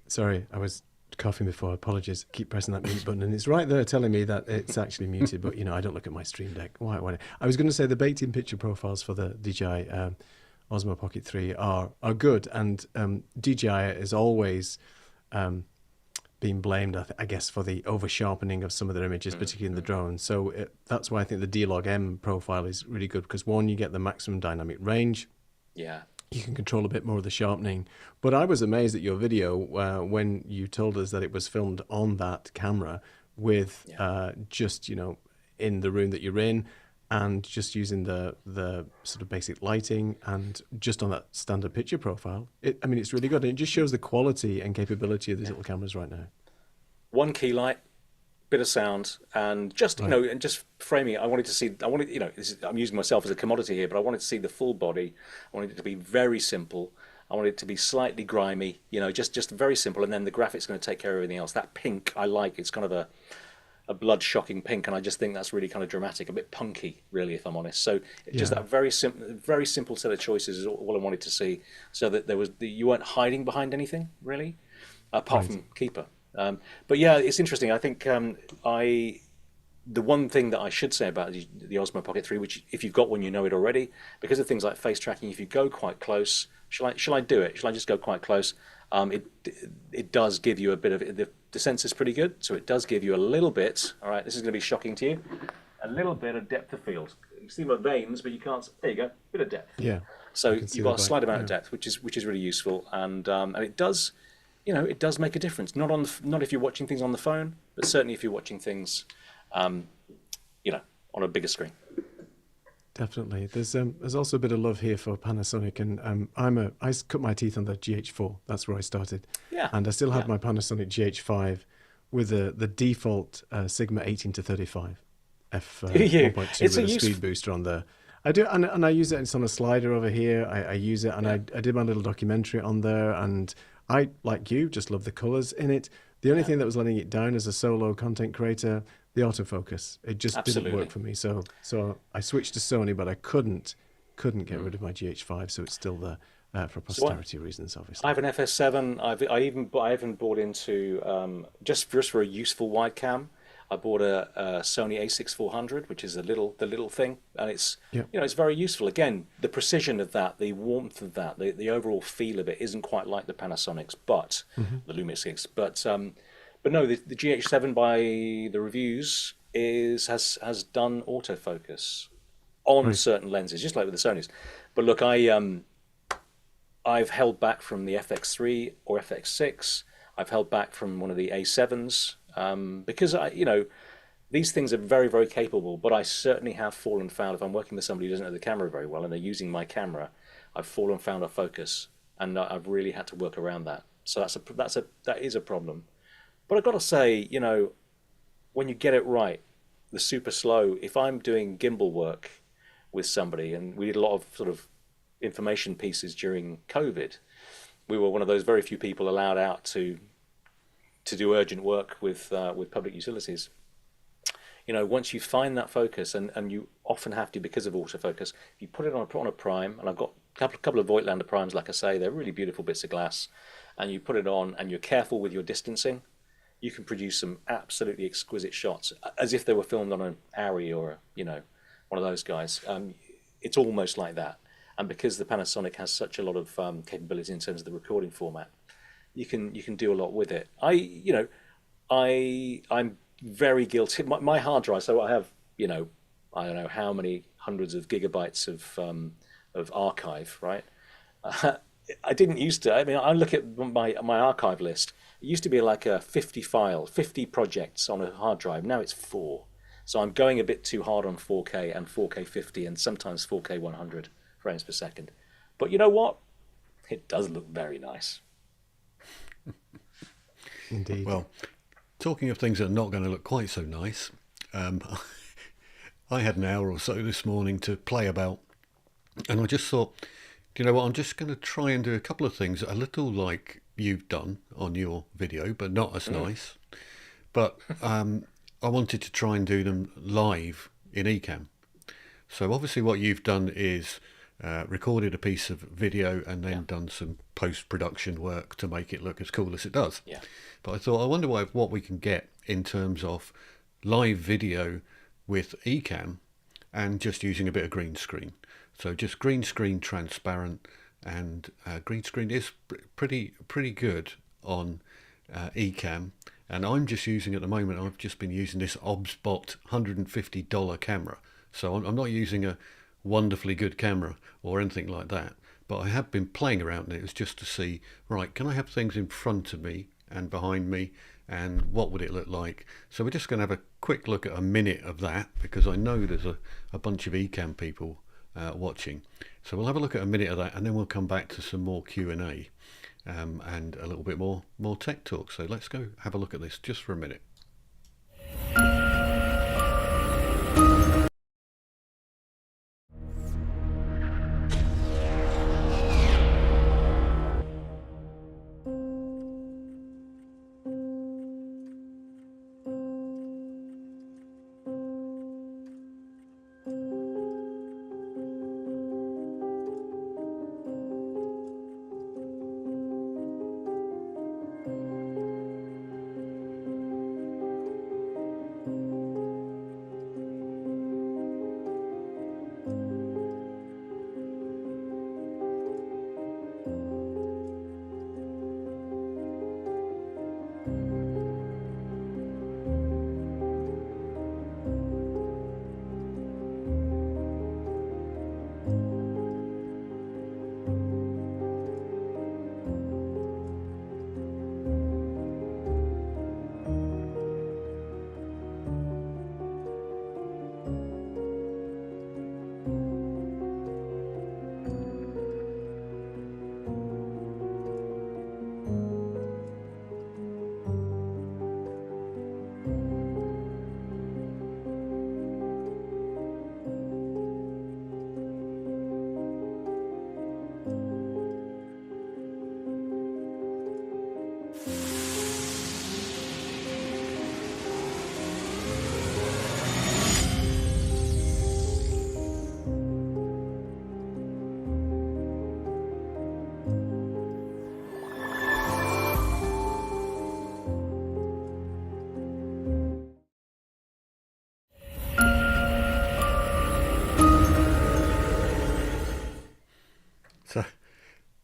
Speaker 2: I was coughing before. Apologies. Keep pressing that mute button, and it's right there telling me that it's actually muted. But I don't look at my Stream Deck. Why? I was going to say the baked-in picture profiles for the DJI Osmo Pocket 3 are good, and DJI is always being blamed, I guess, for the over sharpening of some of their images, particularly in the drone. So that's why I think the D-Log M profile is really good, because one, you get the maximum dynamic range.
Speaker 3: Yeah.
Speaker 2: You can control a bit more of the sharpening. But I was amazed at your video when you told us that it was filmed on that camera with just, in the room that you're in, and just using the sort of basic lighting and just on that standard picture profile. It's really good. And it just shows the quality and capability of these little cameras right now.
Speaker 3: One key light, bit of sound, and just and just framing it. I'm using myself as a commodity here, but I wanted to see the full body. I wanted it to be very simple. I wanted it to be slightly grimy, just very simple, and then the graphics going to take care of everything else. That pink I like. It's kind of a blood shocking pink, and I just think that's really kind of dramatic, a bit punky, really, if I'm honest. So just that very simple set of choices is all I wanted to see, so that you weren't hiding behind anything really, apart from Keeper. But yeah, it's interesting. I think the one thing that I should say about the Osmo Pocket 3, which if you've got one, you know it already, because of things like face tracking. If you go quite close, shall I do it? Shall I just go quite close? It does give you a bit of the sensor's pretty good, so it does give you a little bit. All right, this is going to be shocking to you. A little bit of depth of field. You see my veins, but you can't. There you go, bit of depth.
Speaker 2: Yeah.
Speaker 3: So you've got a slight amount of depth, which is really useful, and it does. It does make a difference. Not if you're watching things on the phone, but certainly if you're watching things, on a bigger screen.
Speaker 2: Definitely. There's also a bit of love here for Panasonic, and I cut my teeth on the GH4. That's where I started.
Speaker 3: Yeah.
Speaker 2: And I still had my Panasonic GH5 with the default Sigma 18-35 f1.2 with a speed booster on there. I do, and I use it. It's on a slider over here. I use it, and I did my little documentary on there, and I, like you, just love the colors in it. The only thing that was letting it down as a solo content creator, the autofocus. It just didn't work for me. So I switched to Sony, but I couldn't get rid of my GH5. So it's still there for posterity reasons, obviously.
Speaker 3: I have an FS7. I even bought into just for a useful wide cam. I bought a Sony A6400, which is the little thing, and it's it's very useful. Again, the precision of that, the warmth of that, the overall feel of it isn't quite like the Panasonics, but the Lumix 6. But no, the GH7 by the reviews has done autofocus on certain lenses, just like with the Sonys. But look, I've held back from the FX3 or FX6. I've held back from one of the A7s. Because these things are very, very capable, but I certainly have fallen foul if I'm working with somebody who doesn't know the camera very well and they're using my camera. I've fallen foul of focus, and I've really had to work around that. So that is a problem. But I've got to say, when you get it right, the super slow. If I'm doing gimbal work with somebody, and we did a lot of sort of information pieces during COVID, we were one of those very few people allowed out to do urgent work with public utilities. Once you find that focus, and you often have to because of autofocus, if you put it on a prime, and I've got a couple of Voigtlander primes, like I say, they're really beautiful bits of glass, and you put it on, and you're careful with your distancing, you can produce some absolutely exquisite shots, as if they were filmed on an Arri or one of those guys. It's almost like that, and because the Panasonic has such a lot of capability in terms of the recording format, you can do a lot with it. I'm very guilty. My hard drive. So I have I don't know how many hundreds of gigabytes of archive, right? I didn't used to. I mean, I look at my archive list. It used to be like a 50 projects on a hard drive. Now it's four. So I'm going a bit too hard on 4K and 4K 50 and sometimes 4K 100 frames per second. But you know what? It does look very nice.
Speaker 2: Indeed.
Speaker 1: Well, talking of things that are not going to look quite so nice, I had an hour or so this morning to play about, and I just thought, do you know what, I'm just going to try and do a couple of things a little like you've done on your video, but not as nice. But I wanted to try and do them live in Ecamm. So obviously what you've done is recorded a piece of video and then done some post-production work to make it look as cool as it does.
Speaker 3: Yeah.
Speaker 1: But I thought, I wonder what we can get in terms of live video with Ecamm and just using a bit of green screen. So just green screen transparent, and green screen is pretty good on Ecamm. And I'm just using at the moment, I've just been using this OBSBot $150 camera. So I'm not using a wonderfully good camera or anything like that. But I have been playing around, and it was just to see, right, can I have things in front of me and behind me, and what would it look like? So we're just going to have a quick look at a minute of that, because I know there's a bunch of Ecamm people watching. So we'll have a look at a minute of that, and then we'll come back to some more Q&A and a little bit more tech talk. So let's go have a look at this just for a minute.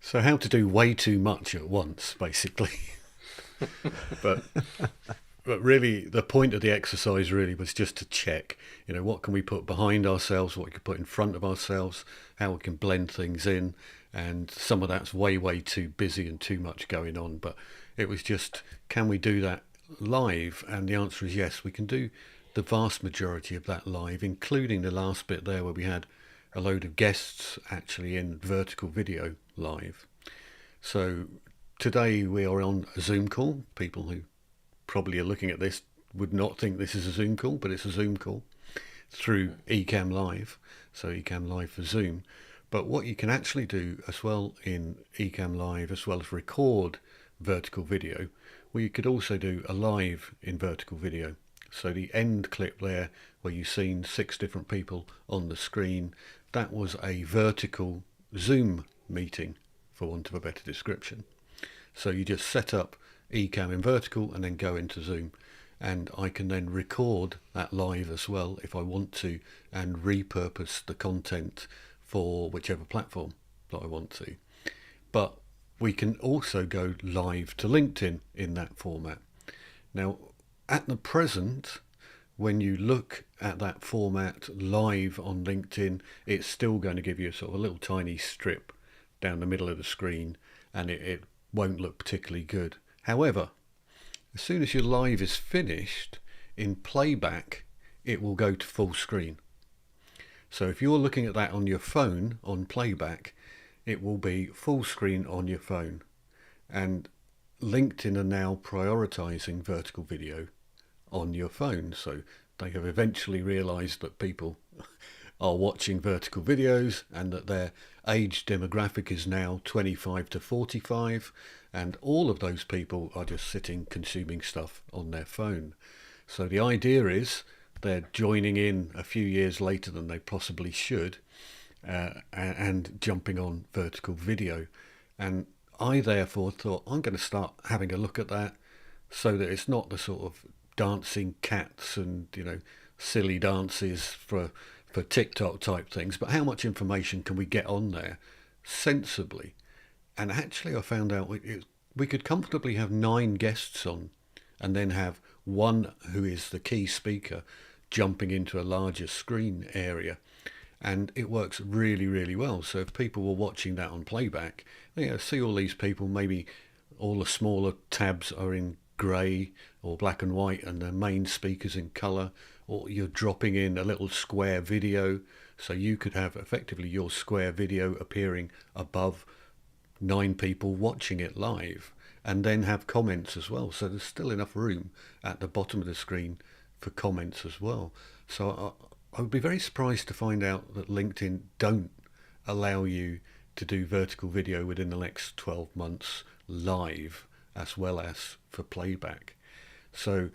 Speaker 1: So how to do way too much at once, basically. but really, the point of the exercise really was just to check, what can we put behind ourselves, what we can put in front of ourselves, how we can blend things in, and some of that's way too busy and too much going on. But it was just, can we do that live? And the answer is yes, we can do the vast majority of that live, including the last bit there where we had a load of guests actually in vertical video live. So today we are on a Zoom call. People who probably are looking at this would not think this is a Zoom call, but it's a Zoom call through Ecamm Live. So Ecamm Live for Zoom. But what you can actually do as well in Ecamm Live, as well as record vertical video, well, you could also do a live in vertical video. So the end clip there where you've seen 6 different people on the screen, that was a vertical Zoom meeting, for want of a better description. So you just set up Ecamm in vertical and then go into Zoom, and I can then record that live as well if I want to, and repurpose the content for whichever platform that I want to. But we can also go live to LinkedIn in that format. Now, at the present, when you look at that format live on LinkedIn, it's still going to give you a sort of a little tiny strip down the middle of the screen, and it won't look particularly good. However, as soon as your live is finished, in playback, it will go to full screen. So if you're looking at that on your phone, on playback, it will be full screen on your phone. And LinkedIn are now prioritizing vertical video on your phone. So they have eventually realized that people are watching vertical videos and that their age demographic is now 25 to 45, and all of those people are just sitting consuming stuff on their phone. So the idea is they're joining in a few years later than they possibly should, and jumping on vertical video. And I therefore thought, I'm going to start having a look at that, so that it's not the sort of dancing cats and, you know, silly dances for TikTok type things, but how much information can we get on there sensibly? And actually I found out we could comfortably have 9 guests on, and then have one who is the key speaker jumping into a larger screen area, and it works really, really well. So if people were watching that on playback, you know, see all these people, maybe all the smaller tabs are in grey or black and white, and the main speaker's in colour, or you're dropping in a little square video, so you could have effectively your square video appearing above 9 people watching it live, and then have comments as well. So there's still enough room at the bottom of the screen for comments as well. So I would be very surprised to find out that LinkedIn don't allow you to do vertical video within the next 12 months live as well as for playback. So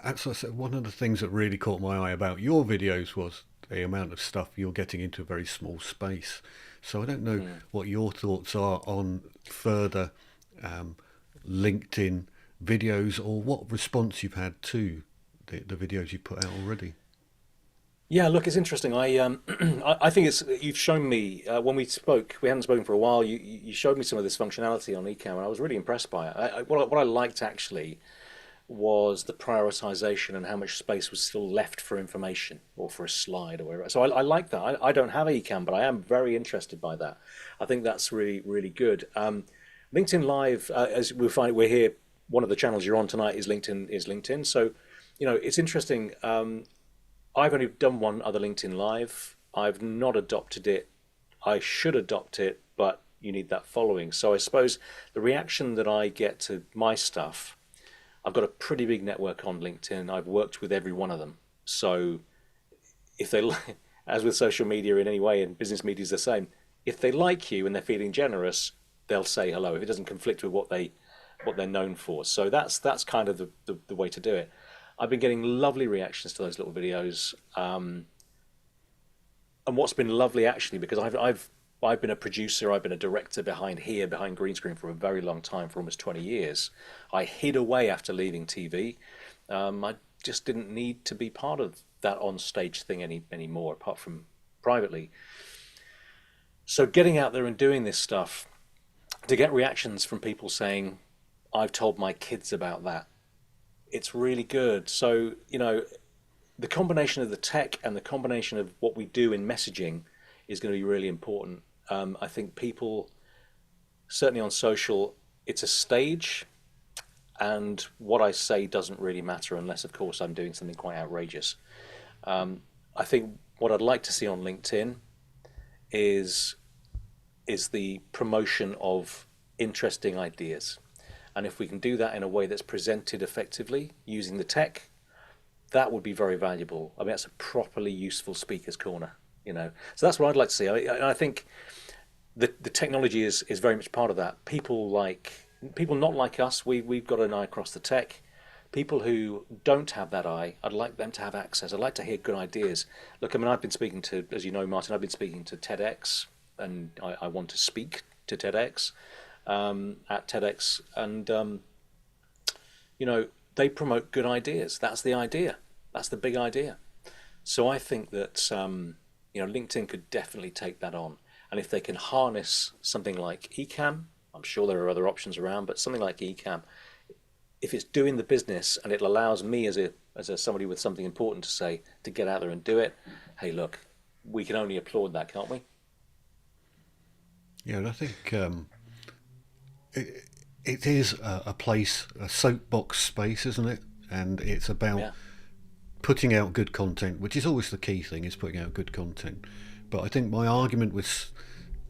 Speaker 1: as I said, one of the things that really caught my eye about your videos was the amount of stuff you're getting into a very small space. So I don't know what your thoughts are on further LinkedIn videos, or what response you've had to the videos you put out already.
Speaker 3: Yeah, look, it's interesting. I think you've shown me when we spoke. We hadn't spoken for a while. You showed me some of this functionality on Ecamm, and I was really impressed by it. What I liked actually was the prioritization and how much space was still left for information or for a slide or whatever. So I like that. I don't have Ecamm, but I am very interested by that. I think that's really, really good. LinkedIn Live, as we find, we're here. One of the channels you're on tonight is LinkedIn. So, you know, it's interesting. I've only done one other LinkedIn Live. I've not adopted it. I should adopt it, but you need that following. So I suppose the reaction that I get to my stuff, I've got a pretty big network on LinkedIn. I've worked with every one of them. So if they, as with social media in any way, and business media is the same, if they like you and they're feeling generous, they'll say hello if it doesn't conflict with what they're known for. So that's kind of the way to do it. I've been getting lovely reactions to those little videos, and what's been lovely actually, because I've been a producer, I've been a director behind green screen for a very long time, for almost 20 years. I hid away after leaving TV. I just didn't need to be part of that on-stage thing anymore, apart from privately. So getting out there and doing this stuff, to get reactions from people saying, I've told my kids about that, it's really good. So, you know, the combination of the tech and the combination of what we do in messaging is going to be really important. I think people, certainly on social, it's a stage, and what I say doesn't really matter unless, of course, I'm doing something quite outrageous. I think what I'd like to see on LinkedIn is the promotion of interesting ideas. And if we can do that in a way that's presented effectively using the tech, that would be very valuable. I mean, that's a properly useful speaker's corner, you know. So that's what I'd like to see. I think the technology is very much part of that. People not like us, we've got an eye across the tech. People who don't have that eye, I'd like them to have access. I'd like to hear good ideas. Look, I mean, I've been speaking to, as you know, Martin, I've been speaking to TEDx, and I want to speak to TEDx. At TEDx, and you know, they promote good ideas. That's the idea. That's the big idea. So I think that you know, LinkedIn could definitely take that on, and if they can harness something like Ecamm, I'm sure there are other options around, but something like Ecamm, if it's doing the business and it allows me as a somebody with something important to say to get out there and do it, hey, look, we can only applaud that, can't we?
Speaker 1: Yeah, and I think it is a place, a soapbox space, isn't it? And it's about
Speaker 3: Yeah,
Speaker 1: putting out good content, which is always the key thing, is putting out good content. But I think my argument was,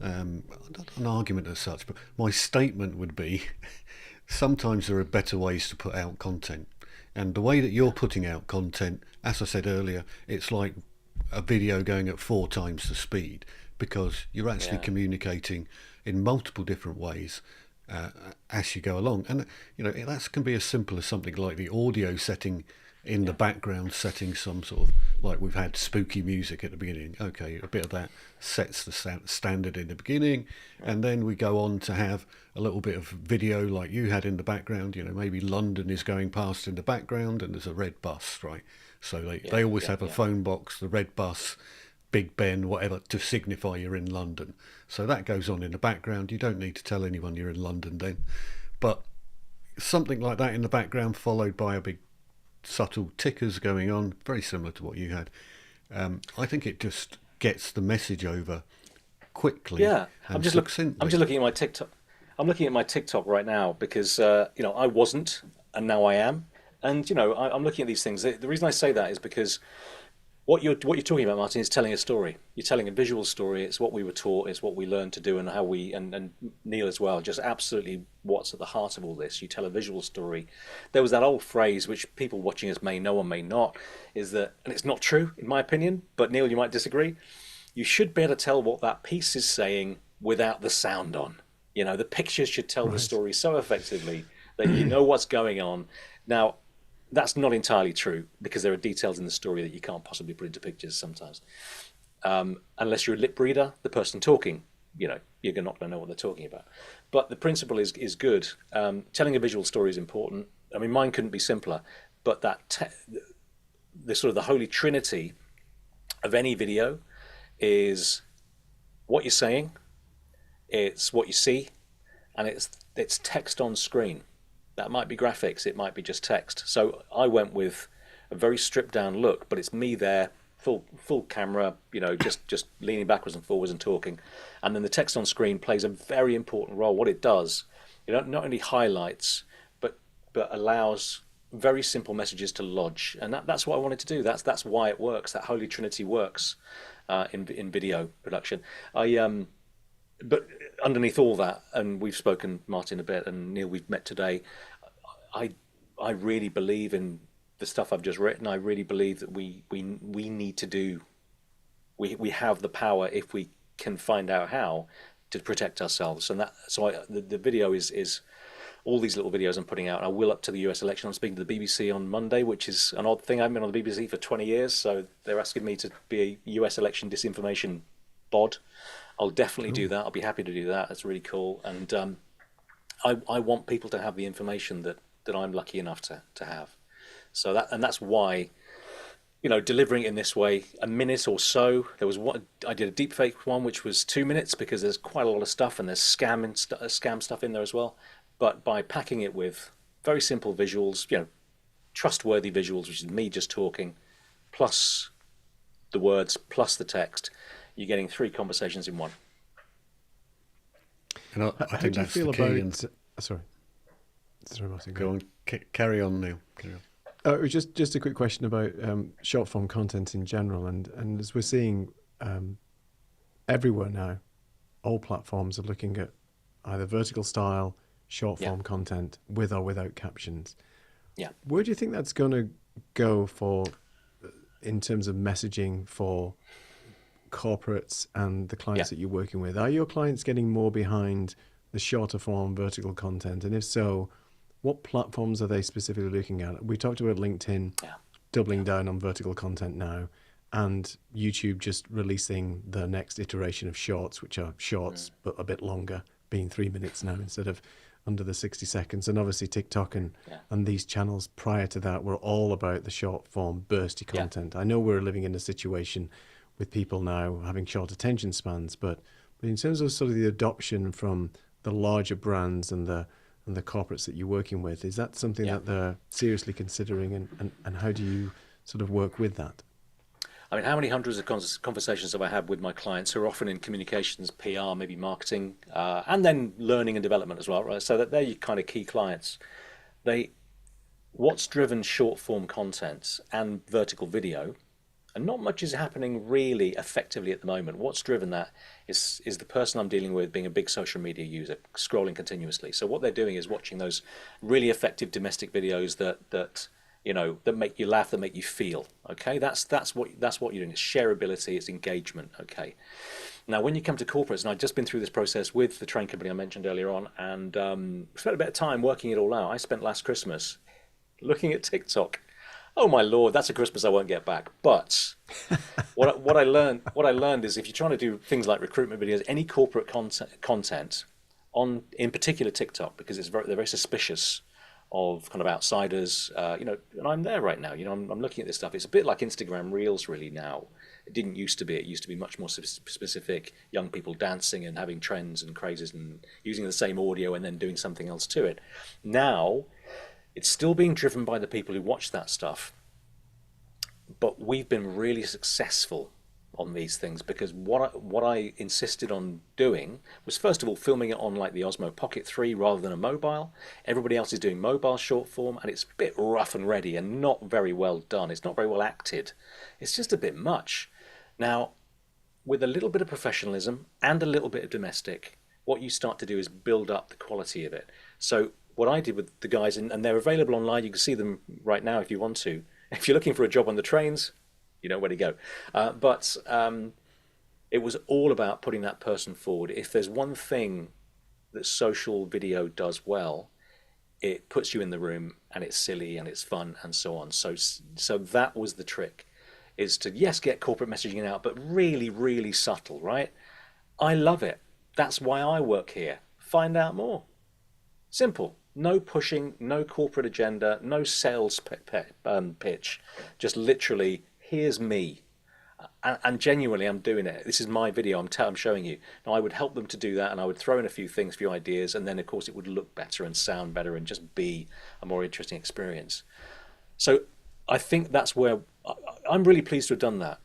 Speaker 1: not an argument as such, but my statement would be sometimes there are better ways to put out content. And the way that you're putting out content, as I said earlier, it's like a video going at 4 times the speed, because you're actually
Speaker 3: yeah,
Speaker 1: communicating in multiple different ways uh, as you go along. And that can be as simple as something like the audio setting in the
Speaker 3: yeah,
Speaker 1: background, setting some sort of, like we've had spooky music at the beginning. Okay, a bit of that sets the standard in the beginning, and then we go on to have a little bit of video like you had in the background. Maybe London is going past in the background, and there's a red bus, right? So they
Speaker 3: yeah,
Speaker 1: always
Speaker 3: yeah,
Speaker 1: have a
Speaker 3: yeah,
Speaker 1: phone box, the red bus, Big Ben, whatever, to signify you're in London. So that goes on in the background. You don't need to tell anyone you're in London then. But something like that in the background, followed by a big subtle tickers going on, very similar to what you had. I think it just gets the message over quickly
Speaker 3: yeah.
Speaker 1: and
Speaker 3: I'm
Speaker 1: succinctly.
Speaker 3: just looking at my TikTok. I'm looking at my TikTok right now because I wasn't, and now I am. And I'm looking at these things. The reason I say that is because what you're talking about, Martin, is telling a story. You're telling a visual story. It's what we were taught. It's what we learned to do, and how we and Neil as well. Just absolutely what's at the heart of all this. You tell a visual story. There was that old phrase, which people watching us may know or may not, is that, and it's not true in my opinion. But Neil, you might disagree. You should be able to tell what that piece is saying without the sound on. The pictures should tell the
Speaker 2: Right.
Speaker 3: story so effectively that you know what's going on. Now, that's not entirely true because there are details in the story that you can't possibly put into pictures sometimes. Unless you're a lip reader, the person talking, you're not going to know what they're talking about. But the principle is good. Telling a visual story is important. I mean, mine couldn't be simpler. But the sort of the holy trinity of any video is what you're saying, it's what you see, and it's text on screen. That might be graphics, it might be just text. So I went with a very stripped down look, but it's me there, full camera, just leaning backwards and forwards and talking. And then the text on screen plays a very important role. What it does, not only highlights, but allows very simple messages to lodge. And that's what I wanted to do. That's why it works. That holy trinity works in video production. But underneath all that, and we've spoken, Martin, a bit, and Neil, we've met today. I I really believe in the stuff I've just written. I really believe that we need to do. We have the power if we can find out how to protect ourselves. And the video is all these little videos I'm putting out. And I will up to the US election. I'm speaking to the BBC on Monday, which is an odd thing. I've been on the BBC for 20 years, so they're asking me to be a US election disinformation bod. I'll definitely do that. I'll be happy to do that. That's really cool. And I want people to have the information that I'm lucky enough to have. So that's why, delivering it in this way, a minute or so. There was one I did a deepfake one, which was 2 minutes because there's quite a lot of stuff and there's scam stuff in there as well. But by packing it with very simple visuals, trustworthy visuals, which is me just talking, plus the words, plus the text, you're getting 3 conversations in one.
Speaker 1: And I
Speaker 2: How
Speaker 1: think
Speaker 2: do you
Speaker 1: that's
Speaker 2: feel
Speaker 1: the key.
Speaker 2: about?
Speaker 1: And
Speaker 2: Sorry, Martin.
Speaker 1: go on, carry on, Neil. Carry on.
Speaker 2: It was just a quick question about short form content in general, and as we're seeing everywhere now, all platforms are looking at either vertical style, short form content with or without captions.
Speaker 3: Yeah.
Speaker 2: Where do you think that's going to go in terms of messaging for corporates and the clients that you're working with? Are your clients getting more behind the shorter form vertical content, and if so, what platforms are they specifically looking at? We talked about LinkedIn doubling down on vertical content now, and YouTube just releasing the next iteration of shorts, which are shorts but a bit longer, being 3 minutes now instead of under the 60 seconds. And obviously TikTok and these channels prior to that were all about the short form bursty content. I know we're living in a situation with people now having short attention spans, but in terms of sort of the adoption from the larger brands and the corporates that you're working with, is that something that they're seriously considering, and how do you sort of work with that?
Speaker 3: I mean, how many hundreds of conversations have I had with my clients who are often in communications, PR, maybe marketing, and then learning and development as well, right? So that they're your kind of key clients. They, what's driven short form content and vertical video, and not much is happening really effectively at the moment. What's driven that is the person I'm dealing with being a big social media user, scrolling continuously. So what they're doing is watching those really effective domestic videos that make you laugh, that make you feel. Okay, that's what you're doing. It's shareability, it's engagement. Okay. Now, when you come to corporates, and I've just been through this process with the train company I mentioned earlier on, and spent a bit of time working it all out. I spent last Christmas looking at TikTok. Oh my Lord, that's a Christmas I won't get back. But what I learned is if you're trying to do things like recruitment videos, any corporate content on, in particular TikTok, because they're very suspicious of kind of outsiders, and I'm there right now. I'm looking at this stuff. It's a bit like Instagram Reels really now. It didn't used to be. It used to be much more specific, young people dancing and having trends and crazes and using the same audio and then doing something else to it. Now, it's still being driven by the people who watch that stuff, but we've been really successful on these things because what I insisted on doing was first of all filming it on like the Osmo Pocket 3 rather than a mobile. Everybody else is doing mobile short form and it's a bit rough and ready and not very well done. It's not very well acted. It's just a bit much. Now, with a little bit of professionalism and a little bit of domestic, what you start to do is build up the quality of it. So what I did with the guys, and they're available online, you can see them right now if you want to. If you're looking for a job on the trains, you know where to go. But it was all about putting that person forward. If there's one thing that social video does well, it puts you in the room and it's silly and it's fun and so on. So that was the trick, is to, yes, get corporate messaging out, but really, really subtle, right? I love it. That's why I work here. Find out more. Simple. No pushing, no corporate agenda, no sales pitch. Just literally, here's me. And genuinely, I'm doing it. This is my video. I'm showing you. Now, I would help them to do that, and I would throw in a few things, a few ideas, and then, of course, it would look better and sound better and just be a more interesting experience. So I think that's where I'm really pleased to have done that.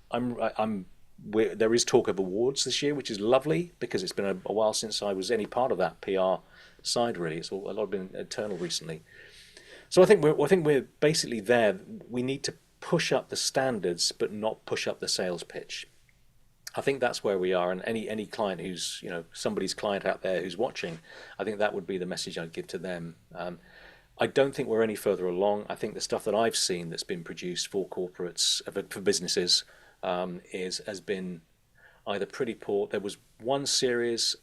Speaker 3: There is talk of awards this year, which is lovely because it's been a while since I was any part of that PR side. Really, it's a lot been internal recently. So I think we're basically there. We need to push up the standards, but not push up the sales pitch. I think that's where we are. And any client who's somebody's client out there who's watching, I think that would be the message I'd give to them. I don't think we're any further along. I think the stuff that I've seen that's been produced for corporates, for businesses, has been either pretty poor. There was one series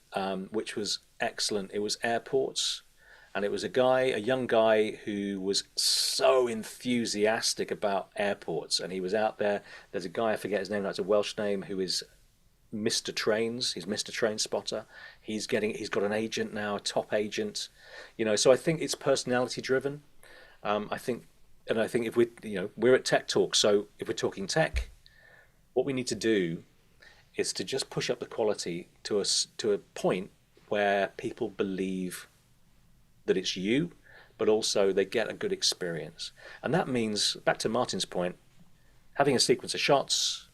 Speaker 3: which was excellent. It was airports, and it was a young guy who was so enthusiastic about airports, and he was out there. There's a guy, I forget his name, that's a Welsh name, who is Mr. Trains. He's Mr. Train Spotter. He's got an agent now, a top agent. So I think it's personality driven. I think if we're at Tech Talk, so if we're talking tech, what we need to do is to just push up the quality to a point where people believe that it's you, but also they get a good experience. And that means, back to Martin's point, having a sequence of shots,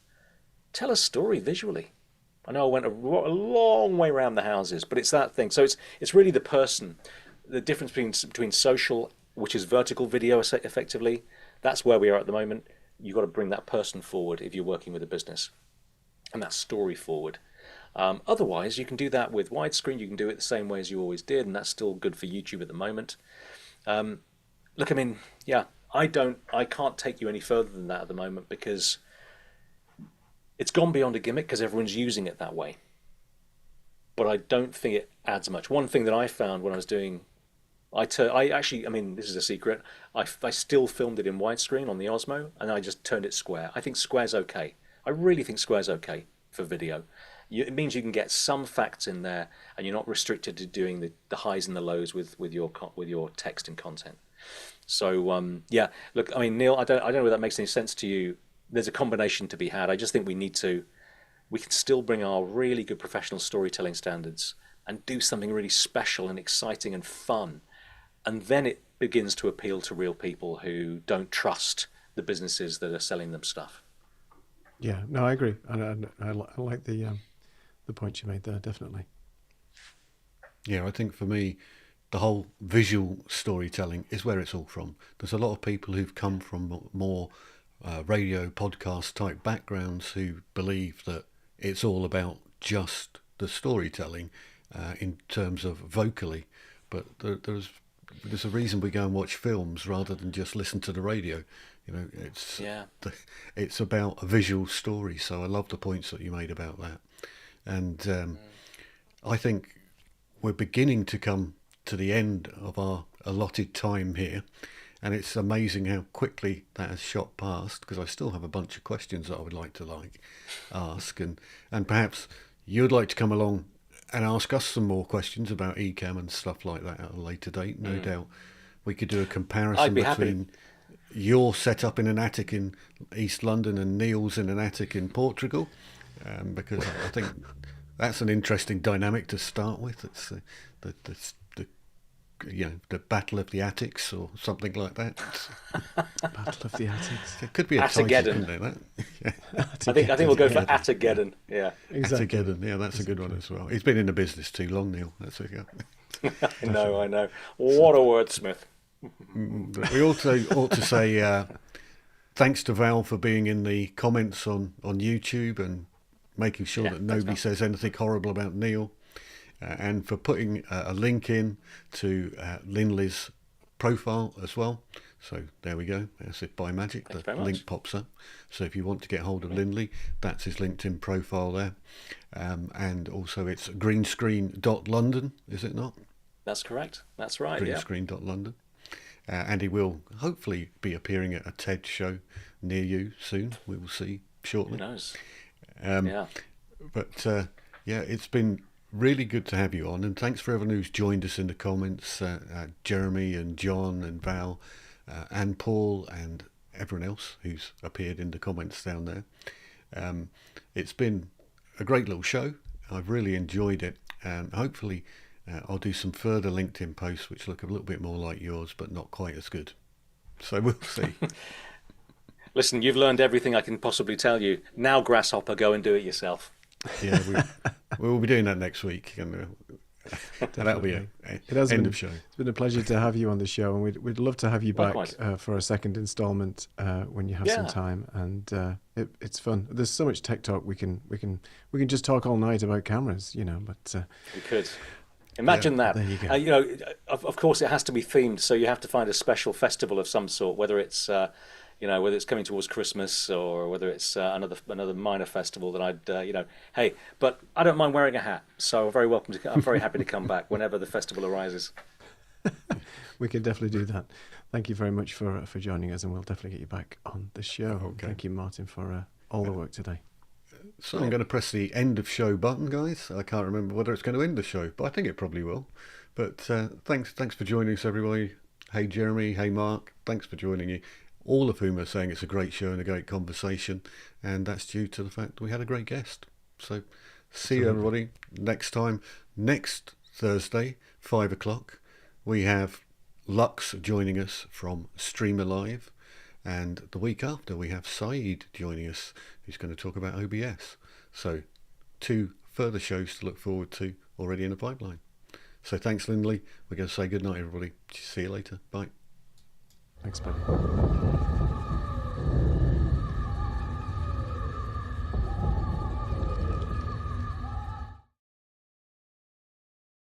Speaker 3: tell a story visually. I know I went a long way around the houses, but it's that thing. So it's really the person, the difference between social, which is vertical video effectively, that's where we are at the moment. You've got to bring that person forward if you're working with a business, and that story forward. Otherwise, you can do that with widescreen. You can do it the same way as you always did, and that's still good for YouTube at the moment. Look, I mean, yeah, I can't take you any further than that at the moment because it's gone beyond a gimmick because everyone's using it that way. But I don't think it adds much. One thing that I found when I was doing, this is a secret. I still filmed it in widescreen on the Osmo, and I just turned it square. I think square's okay. I really think square's okay for video. It means you can get some facts in there, and you're not restricted to doing the highs and the lows with your text and content. So yeah, look, I mean, Neil, I don't know whether that makes any sense to you. There's a combination to be had. I just think we can still bring our really good professional storytelling standards and do something really special and exciting and fun. And then it begins to appeal to real people who don't trust the businesses that are selling them stuff.
Speaker 2: Yeah, no, I agree. I like the point you made there, definitely.
Speaker 1: Yeah, I think for me, the whole visual storytelling is where it's all from. There's a lot of people who've come from more radio podcast type backgrounds who believe that it's all about just the storytelling in terms of vocally, but there's a reason we go and watch films rather than just listen to the radio. You know, it's about a visual story. So I love the points that you made about that, and I think we're beginning to come to the end of our allotted time here, and it's amazing how quickly that has shot past, because I still have a bunch of questions that I would like to ask, and perhaps you'd like to come along and ask us some more questions about Ecamm and stuff like that at a later date. No doubt we could do a comparison
Speaker 3: I'd be
Speaker 1: between your setup in an attic in East London and Neil's in an attic in Portugal, because I think that's an interesting dynamic to start with. It's the Battle of the Attics or something like that.
Speaker 2: Battle of the Attics.
Speaker 1: It could be a title,
Speaker 3: Atageddon.
Speaker 1: couldn't it? Yeah.
Speaker 3: I think we'll go for Atageddon. Yeah,
Speaker 2: Exactly.
Speaker 1: Atageddon. Yeah, that's a good one as well. He's been in the business too long, Neil. That's it. Yeah.
Speaker 3: I know. What a wordsmith.
Speaker 1: We also ought to say thanks to Val for being in the comments on YouTube and making sure that nobody says anything horrible about Neil, and for putting a link in to Lindley's profile as well. So there we go. As if by magic, the link pops up. So if you want to get hold of Lindley, that's his LinkedIn profile there. And also it's greenscreen.london, is it not?
Speaker 3: That's correct. That's right.
Speaker 1: Greenscreen.london. And he will hopefully be appearing at a TED show near you soon. We will see shortly.
Speaker 3: Who knows?
Speaker 1: But it's been really good to have you on, and thanks for everyone who's joined us in the comments, Jeremy and John and Val and Paul and everyone else who's appeared in the comments down there. It's been a great little show. I've really enjoyed it, and hopefully I'll do some further LinkedIn posts which look a little bit more like yours but not quite as good. So we'll see.
Speaker 3: Listen, you've learned everything I can possibly tell you. Now, Grasshopper, go and do it yourself.
Speaker 1: Yeah, we will be doing that next week, and that'll be it. End of show.
Speaker 2: It's been a pleasure to have you on the show, and we'd love to have you back
Speaker 3: Likewise.
Speaker 2: for a second instalment when you have some time. And it's fun. There's so much tech talk. We can just talk all night about cameras, But
Speaker 3: We could. Imagine that.
Speaker 2: There you go.
Speaker 3: Of course, it has to be themed, so you have to find a special festival of some sort, whether it's whether it's coming towards Christmas or whether it's another minor festival that I'd hey, but I don't mind wearing a hat, so I'm very happy to come back whenever the festival arises.
Speaker 2: We can definitely do that. Thank you very much for joining us, and we'll definitely get you back on the show.
Speaker 1: Okay.
Speaker 2: Thank you, Martin, for all the work today.
Speaker 1: So I'm going to press the end of show button, guys. I can't remember whether it's going to end the show, but I think it probably will. But thanks for joining us, everybody. Hey, Jeremy. Hey, Mark. Thanks for joining you. All of whom are saying it's a great show and a great conversation, and that's due to the fact that we had a great guest. So see you, everybody, next time. Next Thursday, 5 o'clock, we have Lux joining us from Streamer Live. And the week after, we have Saeed joining us, who's going to talk about OBS. So 2 further shows to look forward to already in the pipeline. So thanks, Lindley. We're going to say good night, everybody. See you later. Bye.
Speaker 2: Thanks, buddy.